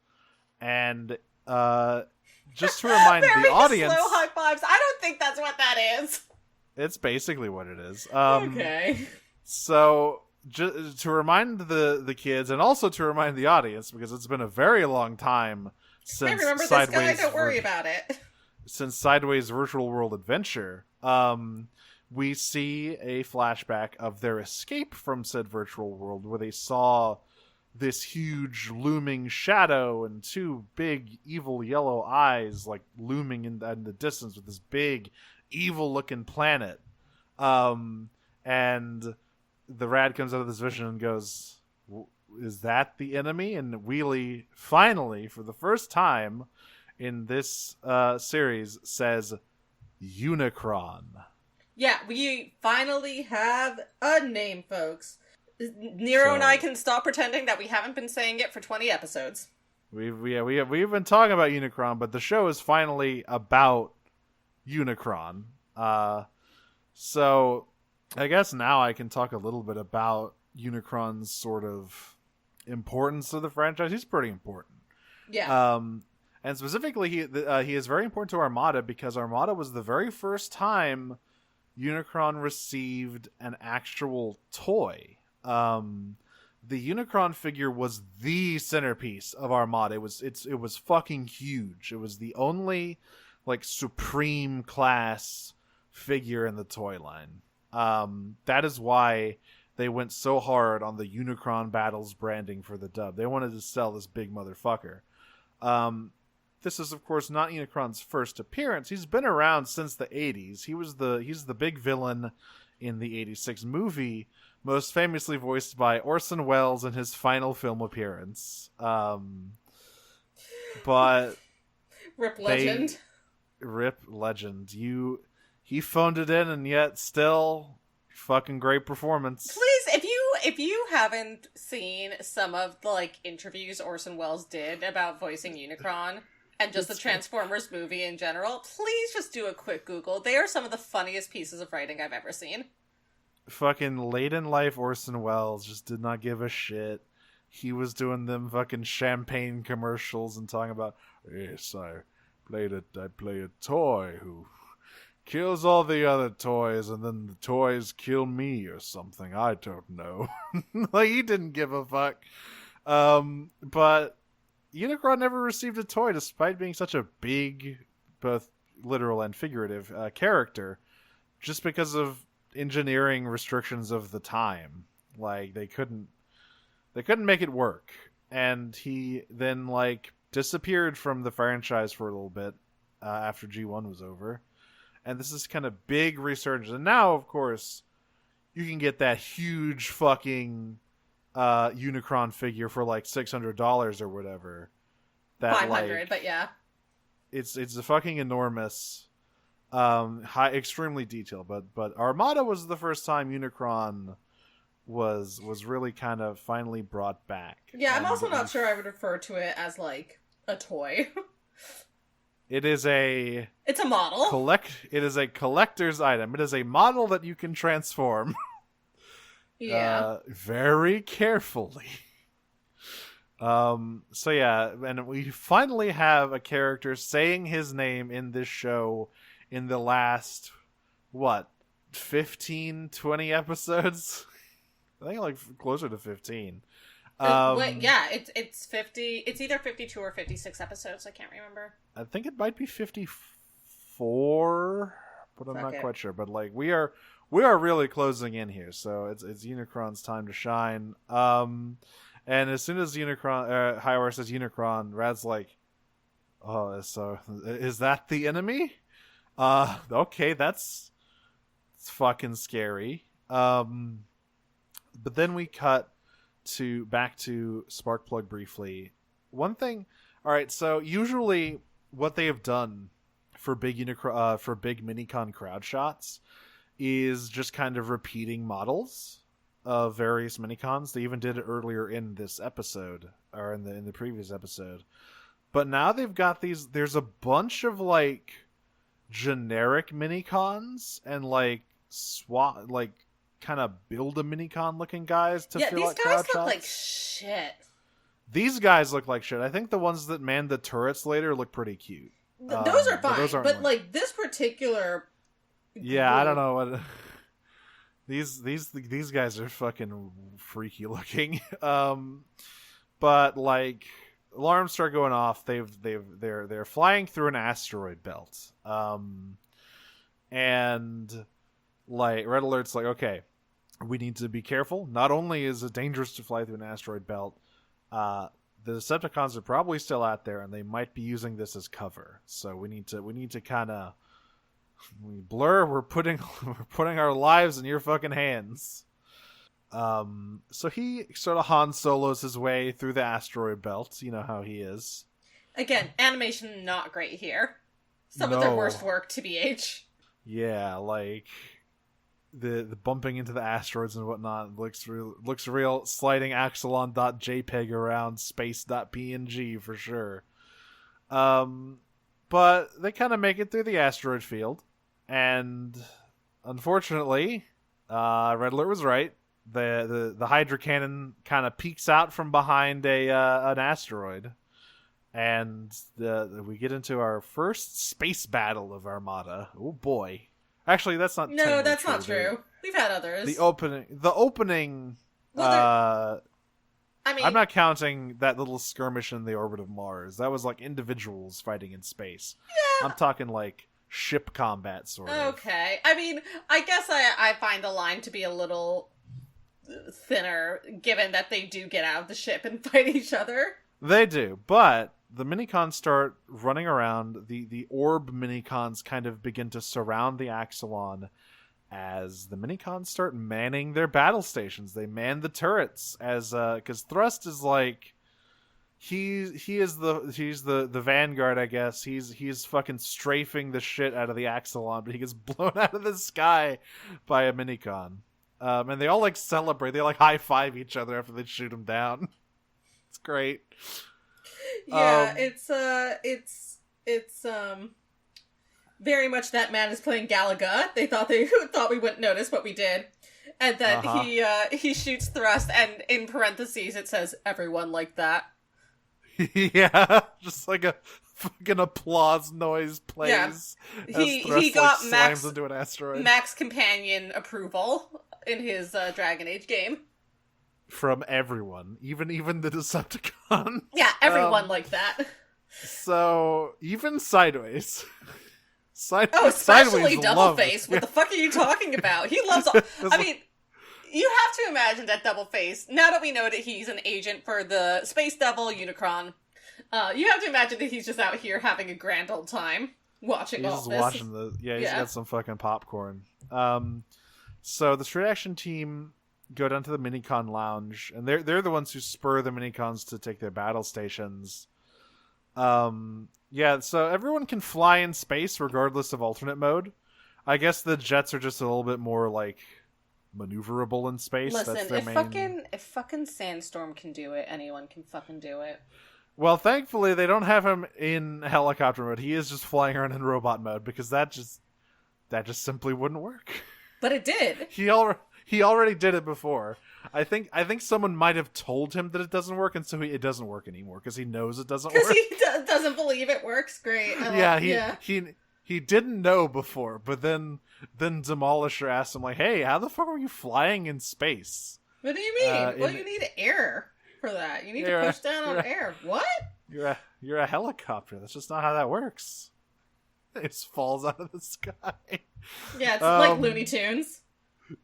And just to remind the audience... slow high fives? I don't think that's what that is. It's basically what it is. Okay. So, to remind the kids, and also to remind the audience, because it's been a very long time since I remember Sideways... this guy, don't worry about it. Since Sideways Virtual World Adventure, we see a flashback of their escape from said virtual world, where they saw this huge looming shadow and 2 big evil yellow eyes like looming in the distance with this big evil looking planet. And the Rad comes out of this vision and goes, is that the enemy? And Wheelie finally, for the first time in this series, says Unicron. Yeah, we finally have a name, folks. Nero and I can stop pretending that we haven't been saying it for 20 episodes. We've been talking about Unicron, but the show is finally about Unicron. So I guess now I can talk a little bit about Unicron's sort of importance to the franchise. He's pretty important. Yeah. And specifically, he is very important to Armada, because Armada was the very first time Unicron received an actual toy. The Unicron figure was the centerpiece of Armada. It was fucking huge. It was the only like supreme class figure in the toy line. That is why they went so hard on the Unicron Battles branding for the dub. They wanted to sell this big motherfucker. This is, of course, not Unicron's first appearance. He's been around since the 80s. He's the big villain in the 86 movie, most famously voiced by Orson Welles in his final film appearance. But Rip Legend. Rip Legend. He phoned it in, and yet still fucking great performance. Please, if you haven't seen some of the like interviews Orson Welles did about voicing Unicron, and just the Transformers movie in general, please just do a quick Google. They are some of the funniest pieces of writing I've ever seen. Fucking late in life Orson Welles just did not give a shit. He was doing them fucking champagne commercials and talking about, yes, I play a toy who kills all the other toys and then the toys kill me or something. I don't know. Like, he didn't give a fuck. But Unicron never received a toy despite being such a big, both literal and figurative, character, just because of engineering restrictions of the time. Like, they couldn't make it work. And he then, like, disappeared from the franchise for a little bit after G1 was over. And this is kind of big resurgence. And now, of course, you can get that huge fucking Unicron figure for like $600 or whatever. That, $500, like, but yeah. It's a fucking enormous, extremely detailed. But Armada was the first time Unicron was really kind of finally brought back. Yeah, I'm also not sure I would refer to it as like a toy. It's a model. It is a collector's item. It is a model that you can transform. Yeah. Very carefully. So yeah, and we finally have a character saying his name in this show in the last, 15, 20 episodes? I think like closer to 15. Yeah, it's 50. It's either 52 or 56 episodes. I can't remember. I think it might be 54, but I'm not quite sure. But like we are really closing in here, so it's Unicron's time to shine. And as soon as Unicron, Highwire says Unicron, Rad's like, "Oh, so is that the enemy? Okay, that's fucking scary." But then we cut back to Sparkplug briefly. One thing, all right. So usually, what they have done for big Minicon crowd shots is just kind of repeating models of various Minicons. They even did it earlier in this episode, or in the previous episode. But now they've got these. There's a bunch of like generic Minicons and like kind of build a Minicon looking guys to fill out crowd shots. These guys look like shit. These guys look like shit. I think the ones that man the turrets later look pretty cute. Those are fine, but like this particular. Yeah, I don't know what. These guys are fucking freaky looking. But like alarms start going off. They're flying through an asteroid belt. And like Red Alert's like, okay, we need to be careful. Not only is it dangerous to fly through an asteroid belt, the Decepticons are probably still out there, and they might be using this as cover. So we need to kind of Blur. We're putting our lives in your fucking hands. So he sort of Han Solos his way through the asteroid belt. You know how he is. Again, animation not great here. Some of their worst work, TBH. Yeah, like the bumping into the asteroids and whatnot looks real. Sliding axelon.jpg around space.png for sure. But they kind of make it through the asteroid field, and unfortunately, Red Alert was right. The Hydra cannon kind of peeks out from behind an asteroid, and we get into our first space battle of Armada. Oh boy! Actually, that's not. No, that's not true. We've had others. The opening. Well, I'm not counting that little skirmish in the orbit of Mars. That was like individuals fighting in space. Yeah. I'm talking like ship combat sort of. Okay. I mean, I guess I find the line to be a little thinner, given that they do get out of the ship and fight each other. They do, but the Minicons start running around. The orb Minicons kind of begin to surround the Axelon as the Minicons start manning their battle stations. They man the turrets as because Thrust is like he's the vanguard, I guess. He's fucking strafing the shit out of the Axelon, but he gets blown out of the sky by a Minicon. And they all like celebrate. They like high five each other after they shoot him down. It's great. Yeah, it's very much that man is playing Galaga. They thought we wouldn't notice, but we did. And then he shoots thrust, and in parentheses it says everyone like that. Yeah, just like a fucking applause noise plays. Yeah. He got slams into an asteroid. Max companion approval in his Dragon Age game. From everyone, even the Decepticons. Yeah, everyone like that. So even Sideways. Especially Sideways Doubleface. What the fuck are you talking about? He loves. I mean, you have to imagine that Doubleface. Now that we know that he's an agent for the Space Devil Unicron, you have to imagine that he's just out here having a grand old time watching all this. He's got some fucking popcorn. So the straight action team go down to the Minicon lounge, and they're the ones who spur the Minicons to take their battle stations. So everyone can fly in space regardless of alternate mode. I guess the jets are just a little bit more like maneuverable in space. Listen, that's their if fucking Sandstorm can do it, anyone can fucking do it. Well, thankfully they don't have him in helicopter mode. He is just flying around in robot mode because that just simply wouldn't work. But it did. He already did it before. I think someone might have told him that it doesn't work, and so it doesn't work anymore because he knows it doesn't work. Because he doesn't believe it works. Great. He didn't know before, but then Demolisher asked him like, "Hey, how the fuck are you flying in space?" What do you mean? You need air for that. You need to push down on air. What? You're a helicopter. That's just not how that works. It just falls out of the sky. Yeah, it's like Looney Tunes.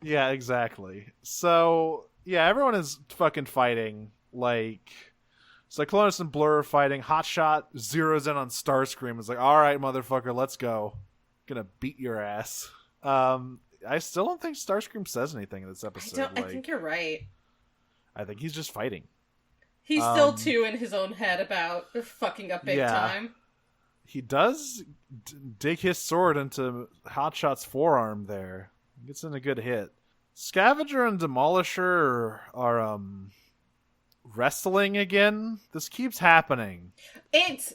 Yeah, exactly. So, yeah, everyone is fucking fighting. Like, Cyclonus and Blur are fighting. Hotshot zeroes in on Starscream. It's like, all right, motherfucker, let's go. Gonna beat your ass. I still don't think Starscream says anything in this episode. I think you're right. I think he's just fighting. He's still too in his own head about fucking up big time. He does dig his sword into Hotshot's forearm there. Gets in a good hit. Scavenger and Demolisher are wrestling again. This keeps happening.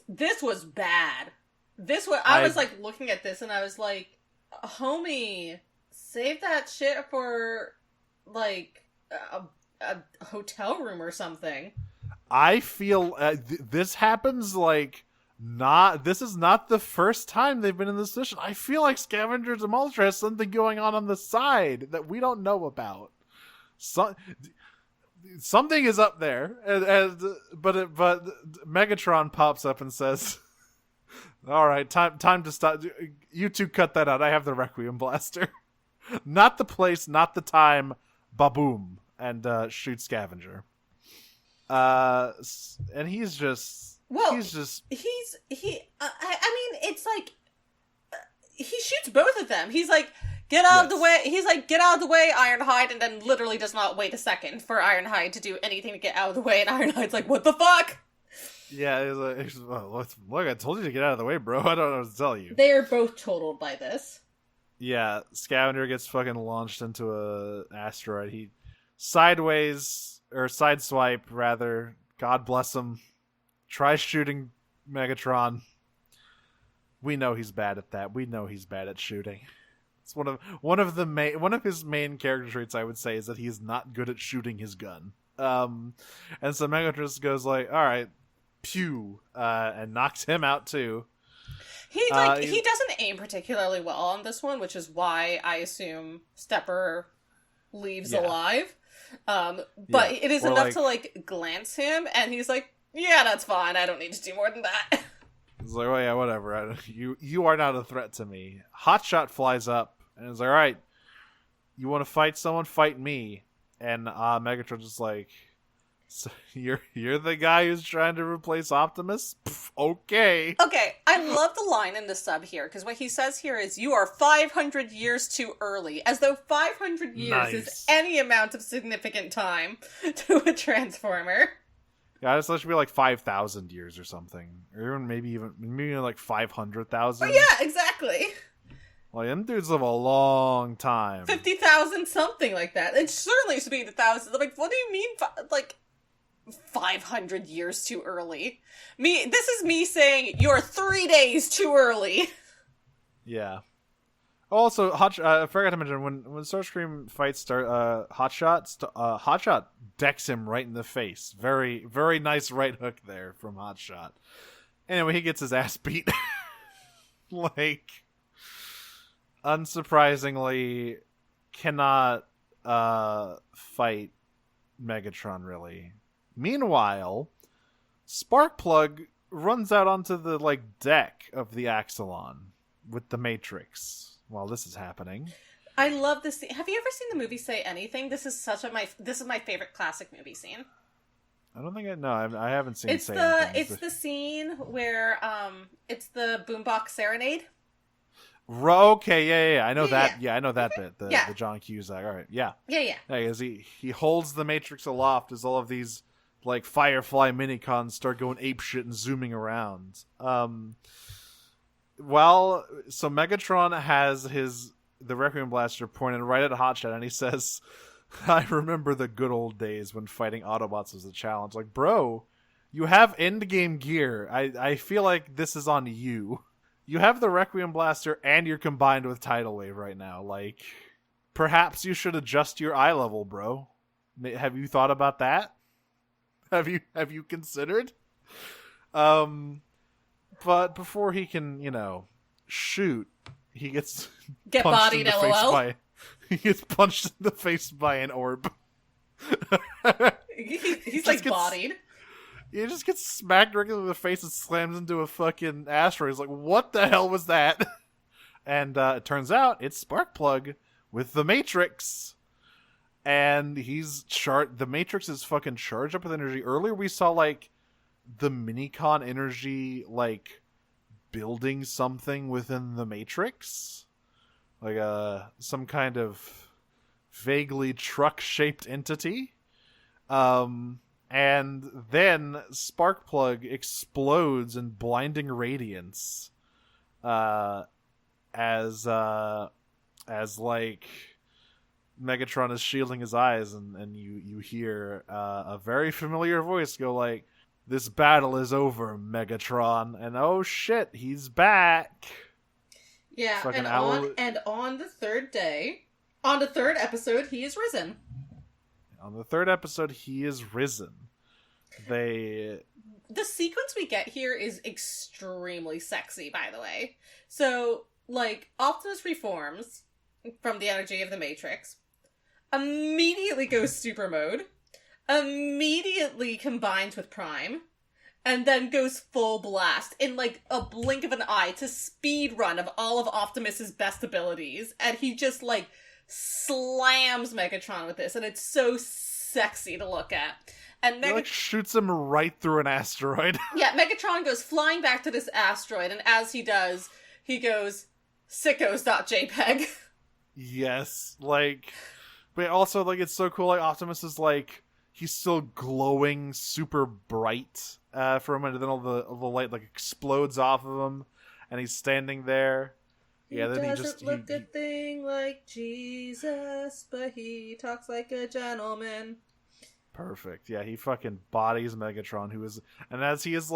This was bad. I was like looking at this and I was like, homie, save that shit for like a hotel room or something. I feel this happens like this is not the first time they've been in this position. I feel like Scavenger Demolisher has something going on the side that we don't know about. Something is up there, but Megatron pops up and says, "All right, time to stop. You two cut that out. I have the Requiem Blaster. Not the place, not the time. Ba-boom," and shoots Scavenger. And he's just. Well, I mean, it's like he shoots both of them. He's like, get out of the way. He's like, get out of the way, Ironhide, and then literally does not wait a second for Ironhide to do anything to get out of the way. And Ironhide's like, what the fuck? Yeah, he's like, look, I told you to get out of the way, bro. I don't know what to tell you. They are both totaled by this. Yeah, Scavenger gets fucking launched into a asteroid. He sideswipe, rather. God bless him. Tries shooting Megatron. We know he's bad at that. We know he's bad at shooting. It's one of his main character traits, I would say, is that he is not good at shooting his gun. And so Megatron just goes like, all right, pew, and knocks him out too. He doesn't aim particularly well on this one, which is why I assume Stepper leaves alive. But it is enough to like glance him, and he's like, yeah, that's fine. I don't need to do more than that. He's like, well, yeah, whatever. You are not a threat to me. Hotshot flies up and is like, all right, you want to fight someone? Fight me. And Megatron's just like, so you're the guy who's trying to replace Optimus? Pff, okay. Okay, I love the line in the sub here, because what he says here is, you are 500 years too early, as though 500 years is any amount of significant time to a Transformer. Yeah, I just thought it should be like 5,000 years or something. Or maybe like 500,000. Oh, yeah, exactly. Like, them dudes live a long time. 50,000, something like that. It certainly should be the thousands. Like, what do you mean, like, 500 years too early. This is me saying you're 3 days too early. Yeah. Also, I forgot to mention when Starscream fights Hotshot decks him right in the face. Very, very nice right hook there from Hotshot. Anyway, he gets his ass beat. Like, unsurprisingly, cannot fight Megatron really. Meanwhile, Sparkplug runs out onto the deck of the Axelon with the Matrix while this is happening. I love this scene. Have you ever seen the movie Say Anything? This is my favorite classic movie scene. I don't think I haven't seen It's Say Anything. It's the scene where it's the boombox serenade. Okay, yeah. I know that. Yeah, I know that bit. The John Cusack. All right, yeah. Yeah. As he holds the Matrix aloft as all of these Firefly Minicons start going apeshit and zooming around. So Megatron has the Requiem Blaster pointed right at Hotshot, and he says, "I remember the good old days when fighting Autobots was a challenge." Like, bro, you have endgame gear. I feel like this is on you. You have the Requiem Blaster, and you're combined with Tidal Wave right now. Like, perhaps you should adjust your eye level, bro. Have you thought about that? Have you considered? But before he can, shoot, he gets bodied. LOL. He gets punched in the face by an orb. He's bodied. He just gets smacked directly in the face and slams into a fucking asteroid. He's like, what the hell was that? And it turns out it's Sparkplug with the Matrix. And the Matrix is fucking charged up with energy. Earlier we saw, the Minicon energy, building something within the Matrix. Some kind of vaguely truck-shaped entity. And then Sparkplug explodes in blinding radiance. As Megatron is shielding his eyes, and you hear a very familiar voice go "This battle is over, Megatron," and oh shit, he's back. Yeah, and on the third episode, he is risen. On the third episode, he is risen. The sequence we get here is extremely sexy, by the way. So, Optimus reforms from the energy of the Matrix, immediately goes super mode, immediately combines with Prime, and then goes full blast in a blink of an eye to speed run of all of Optimus's best abilities, and he just slams Megatron with this, and it's so sexy to look at. And he shoots him right through an asteroid. Yeah, Megatron goes flying back to this asteroid, and as he does, he goes, sickos.jpg. Yes, but also, it's so cool, Optimus is, he's still glowing super bright for a minute, and then all the light, explodes off of him, and he's standing there. He doesn't look a thing like Jesus, but he talks like a gentleman. Perfect. Yeah, he fucking bodies Megatron, and as he is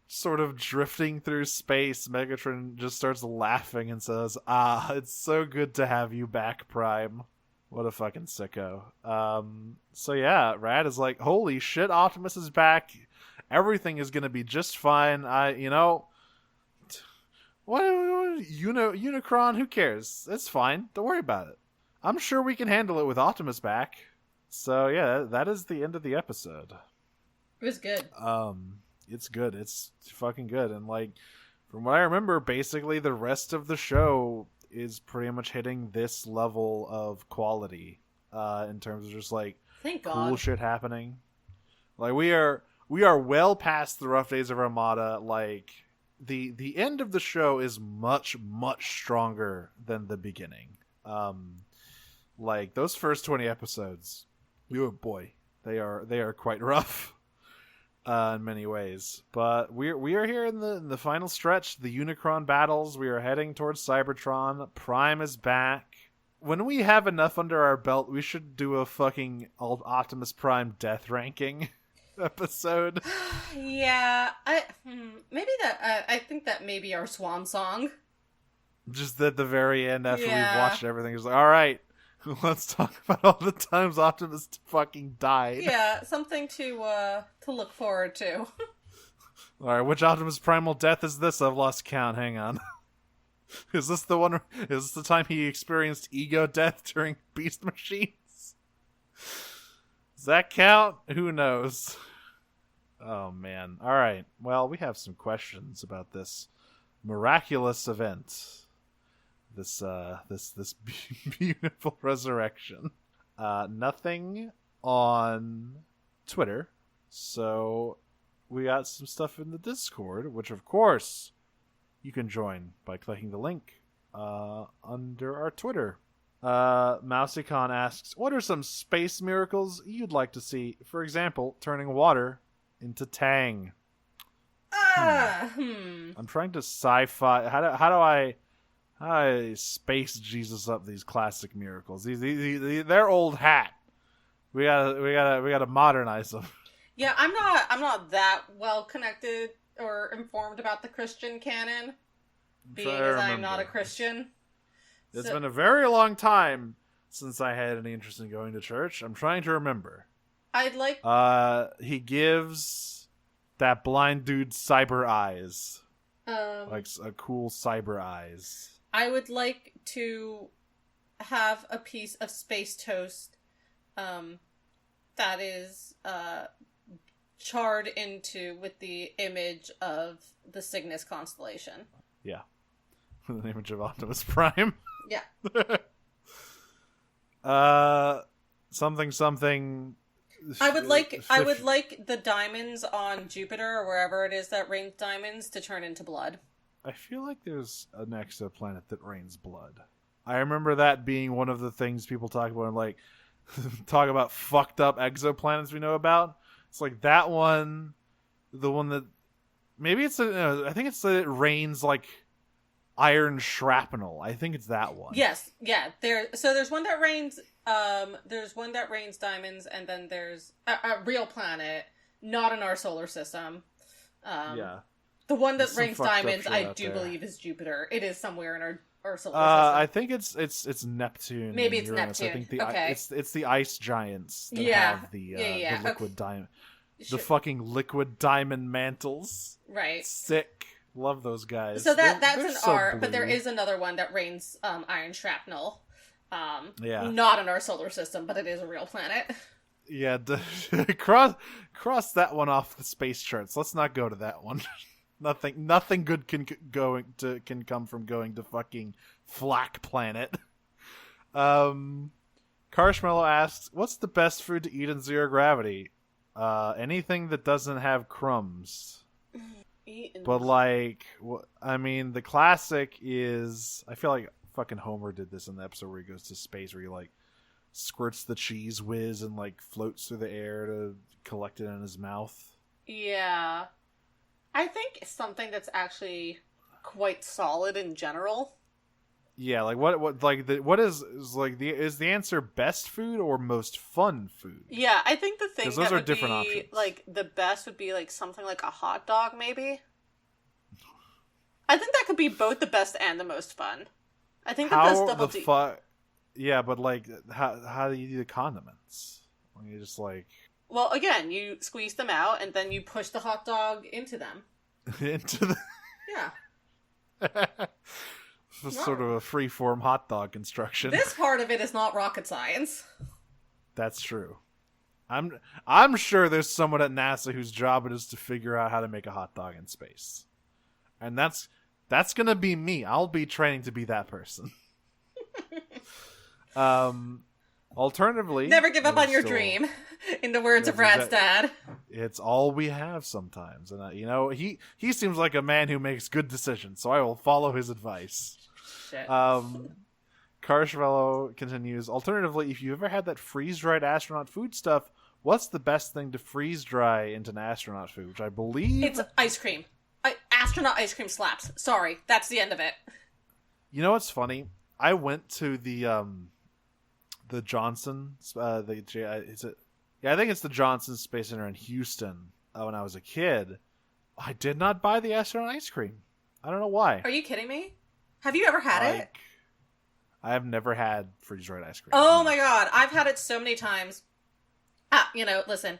sort of drifting through space, Megatron just starts laughing and says, it's so good to have you back, Prime. What a fucking sicko. So yeah, Rad is holy shit, Optimus is back. Everything is gonna be just fine. Unicron, who cares? It's fine. Don't worry about it. I'm sure we can handle it with Optimus back. So yeah, that is the end of the episode. It was good. It's good. It's fucking good. And from what I remember, basically the rest of the show is pretty much hitting this level of quality, in terms of just Thank God. cool shit happening. We are well past the rough days of Armada. The end of the show is much, much stronger than the beginning. Those first 20 episodes, boy, they are quite rough in many ways. But we are here in the final stretch, the Unicron battles. We are heading towards Cybertron. Prime is back. When we have enough under our belt, we should do a fucking Optimus Prime death ranking. episode. Yeah, I think that may be our swan song. Just at the very end, after we've Yeah. watched everything, it's like, all right, let's talk about all the times Optimus fucking died. Yeah, something to look forward to. All right, which Optimus Primal death is this? I've lost count. Hang on. Is this the one? Is this the time he experienced ego death during Beast Machines? Does that count? Who knows? Oh man. All right. Well, we have some questions about this miraculous event. This beautiful resurrection. Nothing on Twitter, so we got some stuff in the Discord, which of course you can join by clicking the link under our Twitter. MouseyCon asks, what are some space miracles you'd like to see? For example, turning water into Tang. I'm trying to sci-fi. How do I space Jesus up these classic miracles? They're old hat. We gotta modernize them. Yeah, I'm not that well connected or informed about the Christian canon, being as I'm not a Christian. It's been a very long time since I had any interest in going to church. I'm trying to remember. I'd like. He gives that blind dude cyber eyes, like a cool cyber eyes. I would like to have a piece of space toast, that is charred into with the image of the Cygnus constellation. Yeah, with an image of Optimus Prime. Yeah. Something. I would like the diamonds on Jupiter or wherever it is that rains diamonds to turn into blood. I feel like there's an exoplanet that rains blood. I remember that being one of the things people talk about, like talk about fucked up exoplanets we know about. It's like that one, the one that maybe it's I think it's that it rains like iron shrapnel. I think it's that one. Yes, yeah. There's one that rains. There's one that rains diamonds, and then there's a real planet, not in our solar system. Yeah. The one that There's rains some fucked up diamonds, shit I out do there. believe is Jupiter. It is somewhere in our solar system. I think it's Neptune. Maybe and it's Uranus. Neptune. I think Okay. it's the ice giants that Yeah. have the Yeah. liquid diamond, the Sure. fucking liquid diamond mantles. Right. Sick. Love those guys. So that's They're an so R, but there blue. is another one that rains iron shrapnel. Yeah. Not in our solar system, but it is a real planet. Yeah, cross that one off the space charts. Let's not go to that one. Nothing good can come from going to fucking Flack Planet. Carshmallow asks, "What's the best food to eat in zero gravity? Anything that doesn't have crumbs." But like, I mean, the classic is, I feel like fucking Homer did this in the episode where he goes to space, where he like squirts the cheese whiz and like floats through the air to collect it in his mouth. Yeah. I think something that's actually quite solid in general. Yeah, like what is the answer best food or most fun food? Yeah, I think the thing 'Cause those that are would different be options. like the best would be like something like a hot dog, maybe. I think that could be both the best and the most fun. I think that How does double the D. fuck? Yeah, but like, how do you do the condiments? You just like Well, again, you squeeze them out and then you push the hot dog into them. into the Yeah. sort of a free-form hot dog construction. This part of it is not rocket science. That's true. I'm sure there's someone at NASA whose job it is to figure out how to make a hot dog in space, and that's gonna be me. I'll be training to be that person. Alternatively, Never give up there's on your still- dream. In the words of That's Brad's dad. It's all we have sometimes, and he seems like a man who makes good decisions, so I will follow his advice. Shit. Carshmallow continues, alternatively, if you ever had that freeze-dried astronaut food stuff, what's the best thing to freeze-dry into an astronaut food? Which I believe... It's ice cream. Astronaut ice cream slaps. Sorry, that's the end of it. You know what's funny? I went to the Johnson... is it Yeah, I think it's the Johnson Space Center in Houston. When I was a kid, I did not buy the astronaut ice cream. I don't know why. Are you kidding me? Have you ever had it? I have never had freeze-dried ice cream. Oh No. my god, I've had it so many times. Listen,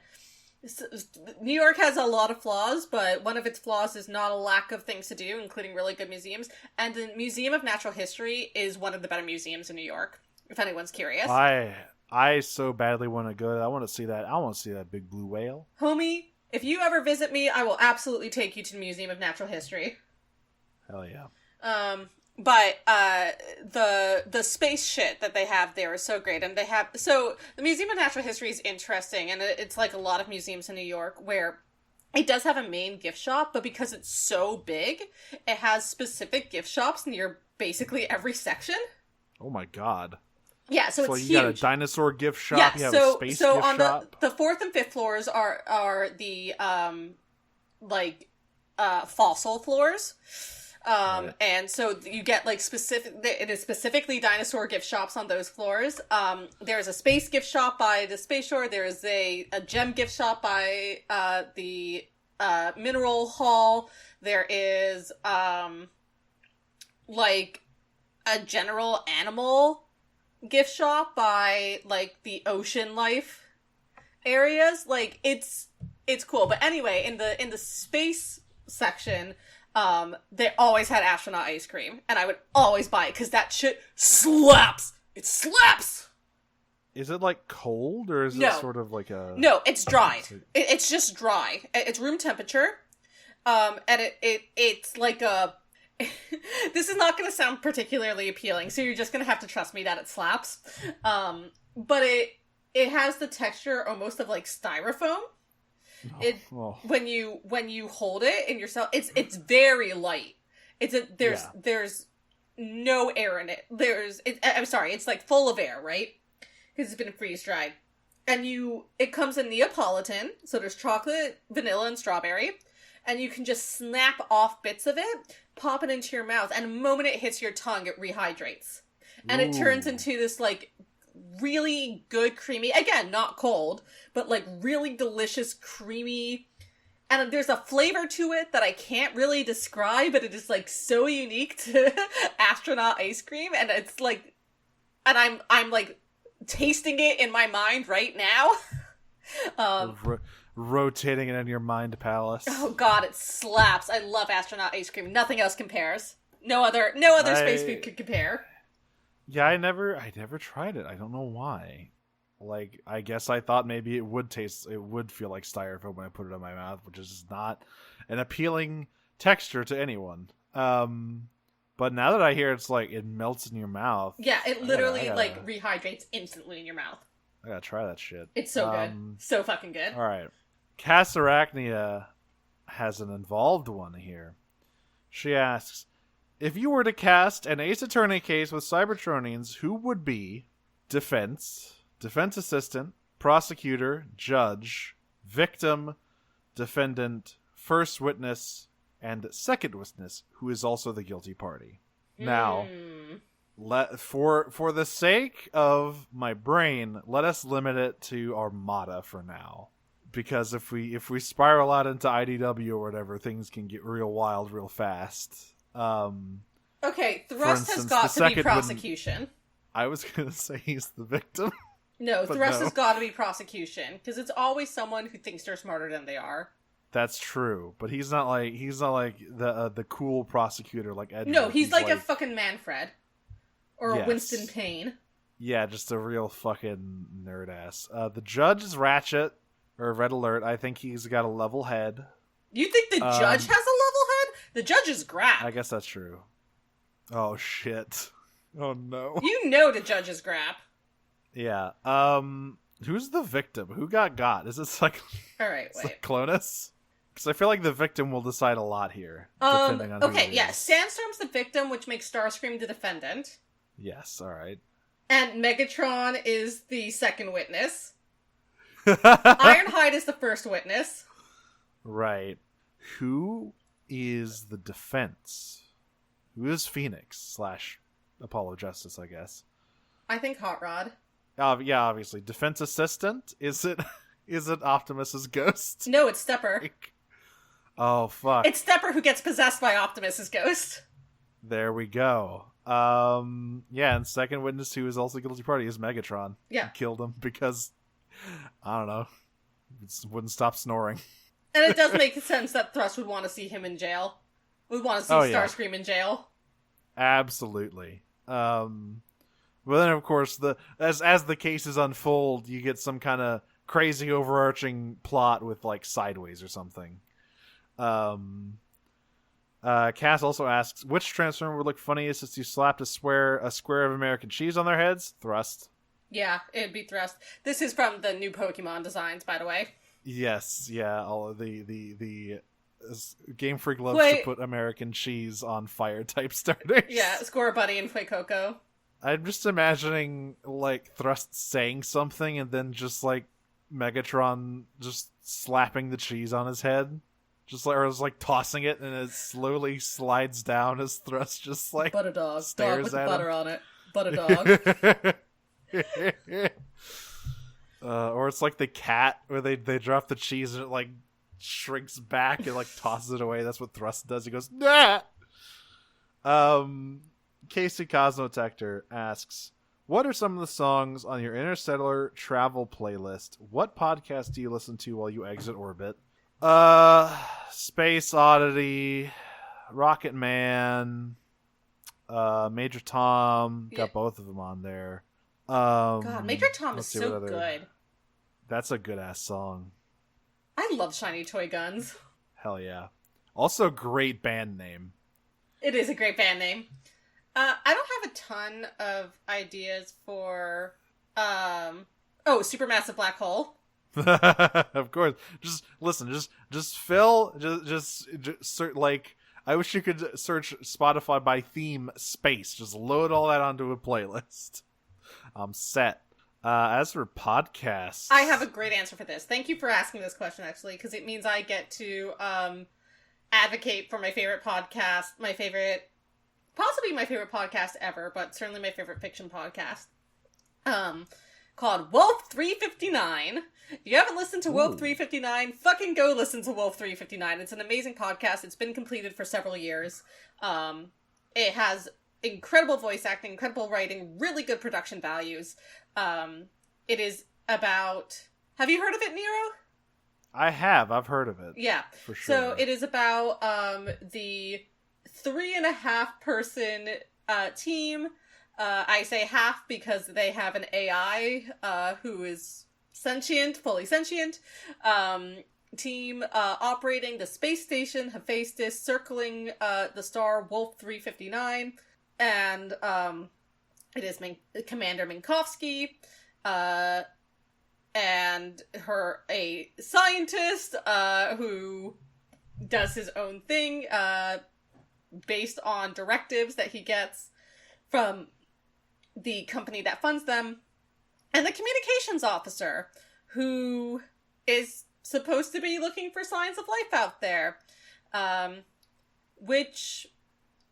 New York has a lot of flaws, but one of its flaws is not a lack of things to do, including really good museums. And the Museum of Natural History is one of the better museums in New York, if anyone's curious. I so badly want to go. I want to see that. I want to see that big blue whale. Homie, if you ever visit me, I will absolutely take you to the Museum of Natural History. Hell yeah. But the space shit that they have there is so great, and the Museum of Natural History is interesting, and it's like a lot of museums in New York where it does have a main gift shop, but because it's so big, it has specific gift shops near basically every section. Oh my god. Yeah, so it's you huge. Got a dinosaur gift shop. Yeah, you have a space gift on shop. the 4th and 5th floors are the fossil floors. Right. And so you get like it is specifically dinosaur gift shops on those floors. There's a space gift shop by the Space Shore. There's a gem gift shop by the Mineral Hall. There is like a general animal gift shop by like the ocean life areas. Like it's cool. But anyway, in the space section, they always had astronaut ice cream, and I would always buy it because that shit slaps. It slaps. Is it like cold, or is No. it sort of like a? No, it's dry. It's just dry. It's room temperature, and it's like a. This is not going to sound particularly appealing, so you're just going to have to trust me that it slaps. But it has the texture almost of like styrofoam. When you hold it in yourself, it's very light. There's no air in it. I'm sorry, it's like full of air, right? Because it's been freeze dried, and it comes in Neapolitan, so there's chocolate, vanilla, and strawberry, and you can just snap off bits of it, pop it into your mouth, and the moment it hits your tongue, it rehydrates, and it turns into this like really good creamy, again, not cold, but like really delicious creamy, and there's a flavor to it that I can't really describe, but it is like so unique to astronaut ice cream, and it's like, and I'm like tasting it in my mind right now. Rotating it in your mind palace. Oh god, it slaps. I love astronaut ice cream. Nothing else compares. No other space food could compare. Yeah, I never tried it. I don't know why. Like, I guess I thought maybe it would feel like styrofoam when I put it in my mouth, which is not an appealing texture to anyone. But now that I hear it's like, it melts in your mouth. Yeah, it literally like rehydrates instantly in your mouth. I gotta try that shit. It's so good. So fucking good. Alright. Cassarachnia has an involved one here. She asks, if you were to cast an Ace Attorney case with Cybertronians, who would be defense assistant, prosecutor, judge, victim, defendant, first witness, and second witness, who is also the guilty party? Now, for the sake of my brain, let us limit it to Armada for now. Because if we spiral out into IDW or whatever, things can get real wild real fast. Okay, Thrust has got to be prosecution. I was gonna say he's the victim. No, Thrust has got to be prosecution, because it's always someone who thinks they're smarter than they are. That's true, but he's not like the cool prosecutor like Edward. No, he's like a fucking Manfred, or a Winston Payne. Yeah, just a real fucking nerd ass. The judge is Ratchet or Red Alert. I think he's got a level head. You think the judge has a level head? The judge is Grap. I guess that's true. Oh shit! Oh no! You know the judge is Grap. Yeah. Who's the victim? Who got? Is it like? All right, wait. Cyclonus? Because I feel like the victim will decide a lot here. Depending on okay, who it yeah. is. Sandstorm's the victim, which makes Starscream the defendant. Yes. All right. And Megatron is the second witness. Ironhide is the first witness. Right. Who is the defense? Who is Phoenix / Apollo Justice, I guess? I think Hot Rod. Yeah, obviously. Defense assistant? Is it Is it Optimus's ghost? No, it's Stepper. Oh, fuck. It's Stepper who gets possessed by Optimus's ghost. There we go. Yeah, and second witness who is also guilty party is Megatron. Yeah. He killed him because, I don't know, wouldn't stop snoring. And it does make sense that Thrust would want to see him in jail. Would want to see Starscream in jail. Absolutely. But then, of course, as the cases unfold, you get some kind of crazy overarching plot with, like, Sideways or something. Cass also asks, which Transformer would look funniest if you slapped a square of American cheese on their heads? Thrust. Yeah, it'd be Thrust. This is from the new Pokemon designs, by the way. Yes, yeah, all of the Game Freak loves to put American cheese on fire type starters. Yeah, Score Buddy and Fuecoco. I'm just imagining, like, Thrust saying something and then just, like, Megatron just slapping the cheese on his head. Or tossing it, and it slowly slides down as Thrust just, like, Butter dog. stares Dog with at butter him. on it. Butter dog. Or it's like the cat, where they drop the cheese and it, like, shrinks back and, like, tosses it away. That's what Thrust does. He goes, nah! Casey Cosmotector asks, what are some of the songs on your interstellar travel playlist? What podcast do you listen to while you exit orbit? Space Oddity, Rocket Man, Major Tom, got both of them on there. God, Major Tom is so good. That's a good ass song. I love Shiny Toy Guns. Hell yeah. Also, great band name. It is a great band name. I don't have a ton of ideas for, Supermassive Black Hole. Of course. Just listen, just Phil, like, I wish you could search Spotify by theme space. Just load all that onto a playlist. I'm set. As for podcasts, I have a great answer for this. Thank you for asking this question, actually, because it means I get to advocate for my favorite podcast, possibly my favorite podcast ever, but certainly my favorite fiction podcast. Called Wolf 359. If you haven't listened to Wolf 359, fucking go listen to Wolf 359. It's an amazing podcast. It's been completed for several years. It has incredible voice acting, incredible writing, really good production values. It is about... Have you heard of it, Nero? I have. I've heard of it. Yeah. For sure. So it is about the 3.5 person team. I say half because they have an AI who is sentient, fully sentient, team operating the space station Hephaestus, circling the star Wolf 359, and it is Commander Minkowski, and a scientist who does his own thing based on directives that he gets from the company that funds them, and the communications officer, who is supposed to be looking for signs of life out there, which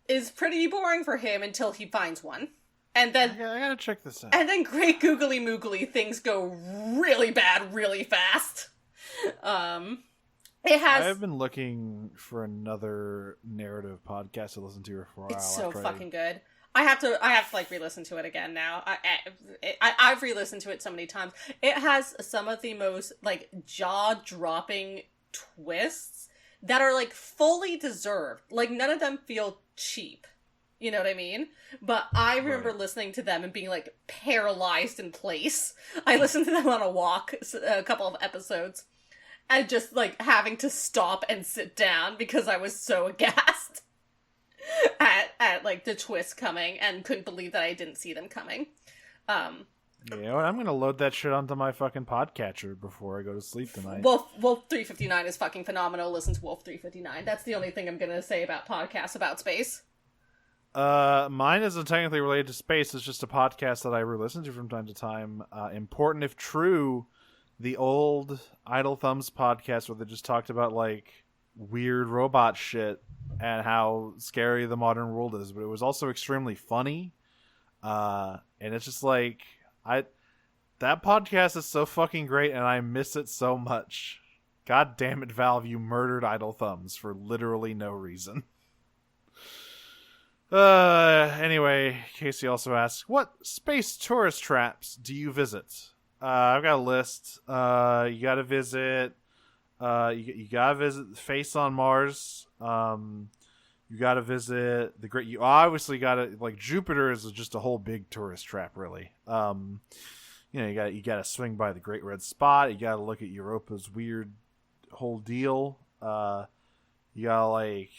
is pretty boring for him until he finds one. And then I gotta check this out. And then great googly moogly, things go really bad really fast. I've been looking for another narrative podcast to listen to for a while. It's so fucking good. I have to like re-listen to it again now. I've re-listened to it so many times. It has some of the most like jaw-dropping twists that are like fully deserved. Like none of them feel cheap. You know what I mean? But I remember listening to them and being like paralyzed in place. I listened to them on a walk, a couple of episodes, and just like having to stop and sit down because I was so aghast at like the twist coming and couldn't believe that I didn't see them coming. Yeah, I'm gonna load that shit onto my fucking podcatcher before I go to sleep tonight. Wolf 359 is fucking phenomenal. Listen to Wolf 359. That's the only thing I'm gonna say about podcasts about space. Mine isn't technically related to space. It's just a podcast that I re-listen to from time to time. Important If True, the old Idle Thumbs podcast where they just talked about like weird robot shit and how scary the modern world is, but it was also extremely funny. And it's just like That podcast is so fucking great, and I miss it so much. God damn it, Valve, you murdered Idle Thumbs for literally no reason. Anyway, Casey also asks, what space tourist traps do you visit? I've got a list. You gotta visit, you gotta visit Face on Mars. You gotta visit the Great, you obviously gotta, like, Jupiter is just a whole big tourist trap, really. You gotta swing by the Great Red Spot. You gotta look at Europa's weird whole deal. You gotta, like,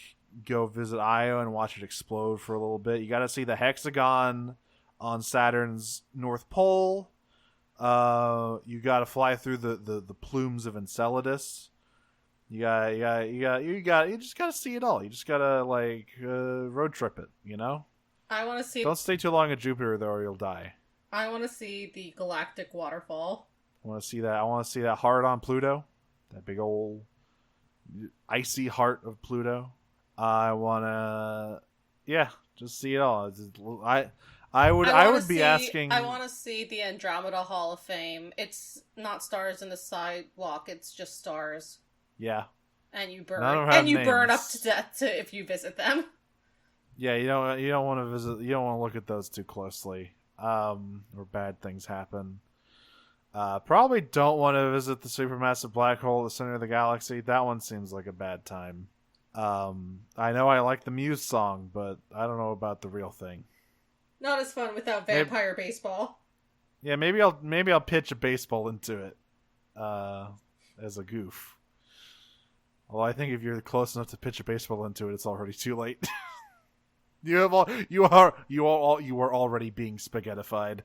go visit Io and watch it explode for a little bit. You gotta see the hexagon on Saturn's North Pole. You gotta fly through the plumes of Enceladus. You just gotta see it all. You just gotta, like, road trip it, you know? I want to see... Don't stay too long at Jupiter, though, or you'll die. I want to see the galactic waterfall. I want to see that heart on Pluto. That big old icy heart of Pluto. I want to, just see it all. I would be asking... I want to see the Andromeda Hall of Fame. It's not stars in the sidewalk, it's just stars. Yeah. And you burn up to death if you visit them. Yeah, you don't want to visit, you don't want to look at those too closely. Or bad things happen. Probably don't want to visit the supermassive black hole at the center of the galaxy. That one seems like a bad time. I know I like the Muse song, but I don't know about the real thing. Not as fun without vampire baseball. Yeah, maybe I'll pitch a baseball into it, as a goof. Well, I think if you're close enough to pitch a baseball into it, it's already too late. You are already being spaghettified.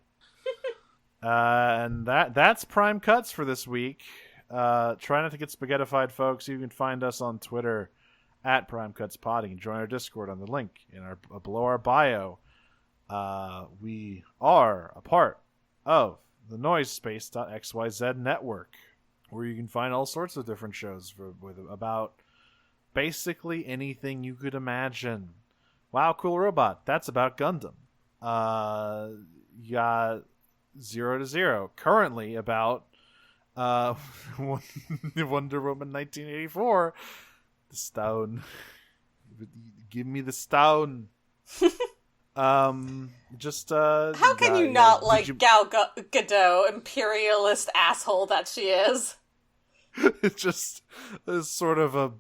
And that's Prime Cuts for this week. Try not to get spaghettified, folks. You can find us on Twitter at Prime Cuts Pod. You can join our Discord on the link in our below our bio. We are a part of the Noisespace.xyz network, where you can find all sorts of different shows about basically anything you could imagine. Wow, Cool Robot. That's about Gundam. You got 0 to 0. Currently about Wonder Woman 1984. The stone. Give me the stone. How can you not like Gal Gadot, imperialist asshole that she is? It's just this sort of a,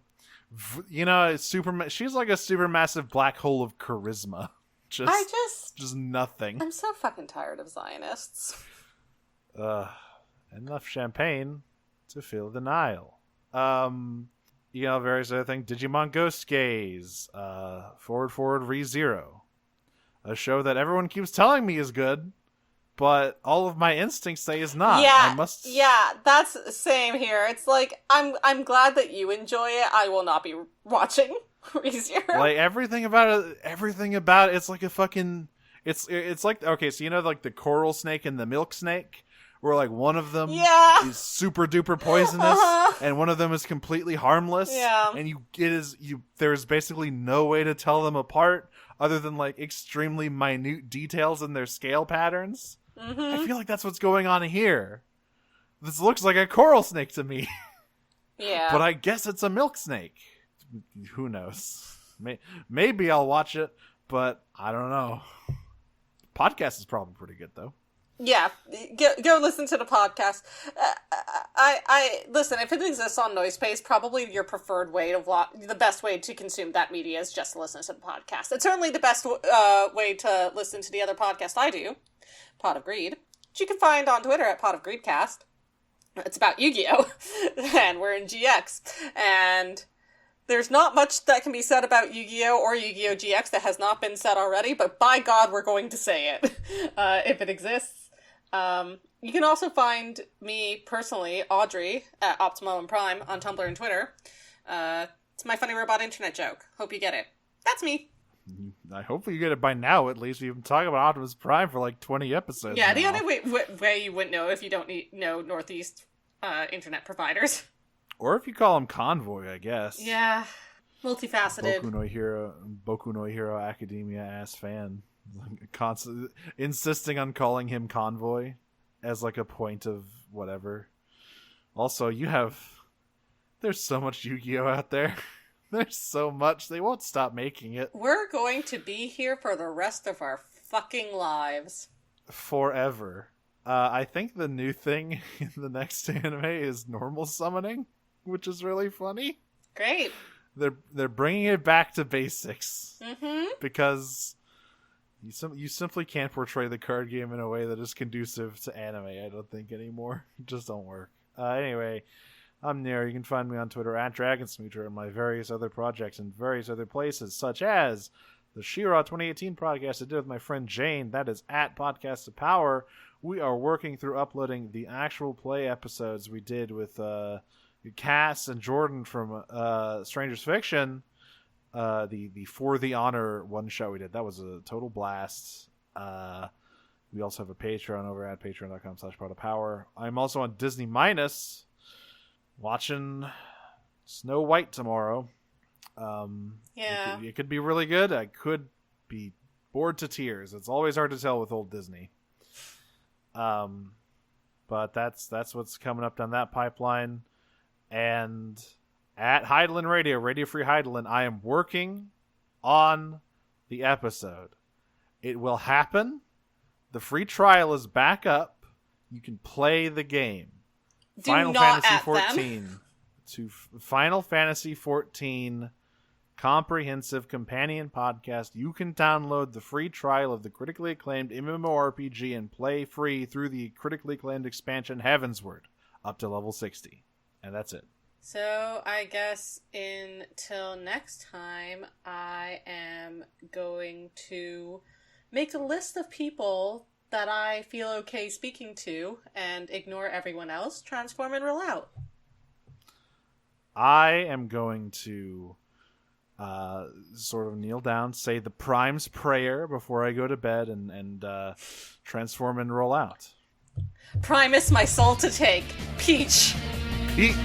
she's like a supermassive black hole of charisma. Just nothing. I'm so fucking tired of Zionists. Enough champagne to fill the Nile. Various other things. Digimon Ghost Gaze. Forward ReZero. A show that everyone keeps telling me is good, but all of my instincts say is not. Yeah, that's same here. It's like, I'm glad that you enjoy it. I will not be watching ReZero. Like, everything about it, it's like a fucking... It's like, okay, so like the coral snake and the milk snake, where like one of them is super duper poisonous and one of them is completely harmless. Yeah. And there's basically no way to tell them apart other than like extremely minute details in their scale patterns. Mm-hmm. I feel like that's what's going on here. This looks like a coral snake to me. Yeah. But I guess it's a milk snake. Who knows? Maybe I'll watch it, but I don't know. Podcast is probably pretty good, though. Yeah, go listen to the podcast. I listen, if it exists on Noisespace, probably your preferred way the best way to consume that media is just to listen to the podcast. It's certainly the best way to listen to the other podcast I do, Pot of Greed, which you can find on Twitter at Pot of Greedcast. It's about Yu-Gi-Oh! And we're in GX. And there's not much that can be said about Yu-Gi-Oh! Or Yu-Gi-Oh! GX that has not been said already, but by God, we're going to say it, if it exists. You can also find me personally, Audrey, at Optimus Prime on Tumblr and Twitter. It's my funny robot internet joke. Hope you get it. That's me. I hope you get it by now, at least. We've been talking about Optimus Prime for like 20 episodes Yeah, now. the only way you wouldn't know if you don't know Northeast internet providers. Or if you call him Convoy, I guess. Yeah, multifaceted. Boku no Hero Academia ass fan. Constantly insisting on calling him Convoy as like a point of whatever. Also, there's so much Yu-Gi-Oh out there. There's so much. They won't stop making it. We're going to be here for the rest of our fucking lives. Forever. I think the new thing in the next anime is normal summoning, which is really funny. Great. They're bringing it back to basics. Mm-hmm. Because you simply can't portray the card game in a way that is conducive to anime, I don't think, anymore. It just don't work. Anyway, I'm Nero. You can find me on Twitter at DragonSmoocher and my various other projects in various other places, such as the She-Ra 2018 podcast I did with my friend Jane. That is at Podcast of Power. We are working through uploading the actual play episodes we did with Cass and Jordan from Stranger's Fiction. The For the Honor one shot we did. That was a total blast. We also have a Patreon over at patreon.com/podofpower. I'm also on Disney Minus watching Snow White tomorrow. Yeah. It could be really good. I could be bored to tears. It's always hard to tell with old Disney. But that's what's coming up down that pipeline. And at Heidelin Radio, Radio Free Heidelin, I am working on the episode. It will happen. The free trial is back up. You can play the game. Do Final not Fantasy at 14 them. to Final Fantasy 14 comprehensive companion podcast. You can download the free trial of the critically acclaimed MMORPG and play free through the critically acclaimed expansion Heavensward up to level 60. And that's it. So I guess until next time, I am going to make a list of people that I feel okay speaking to and ignore everyone else, transform and roll out. I am going to sort of kneel down, say the Prime's prayer before I go to bed, and transform and roll out. Primus, my soul to take. Peach. Peach.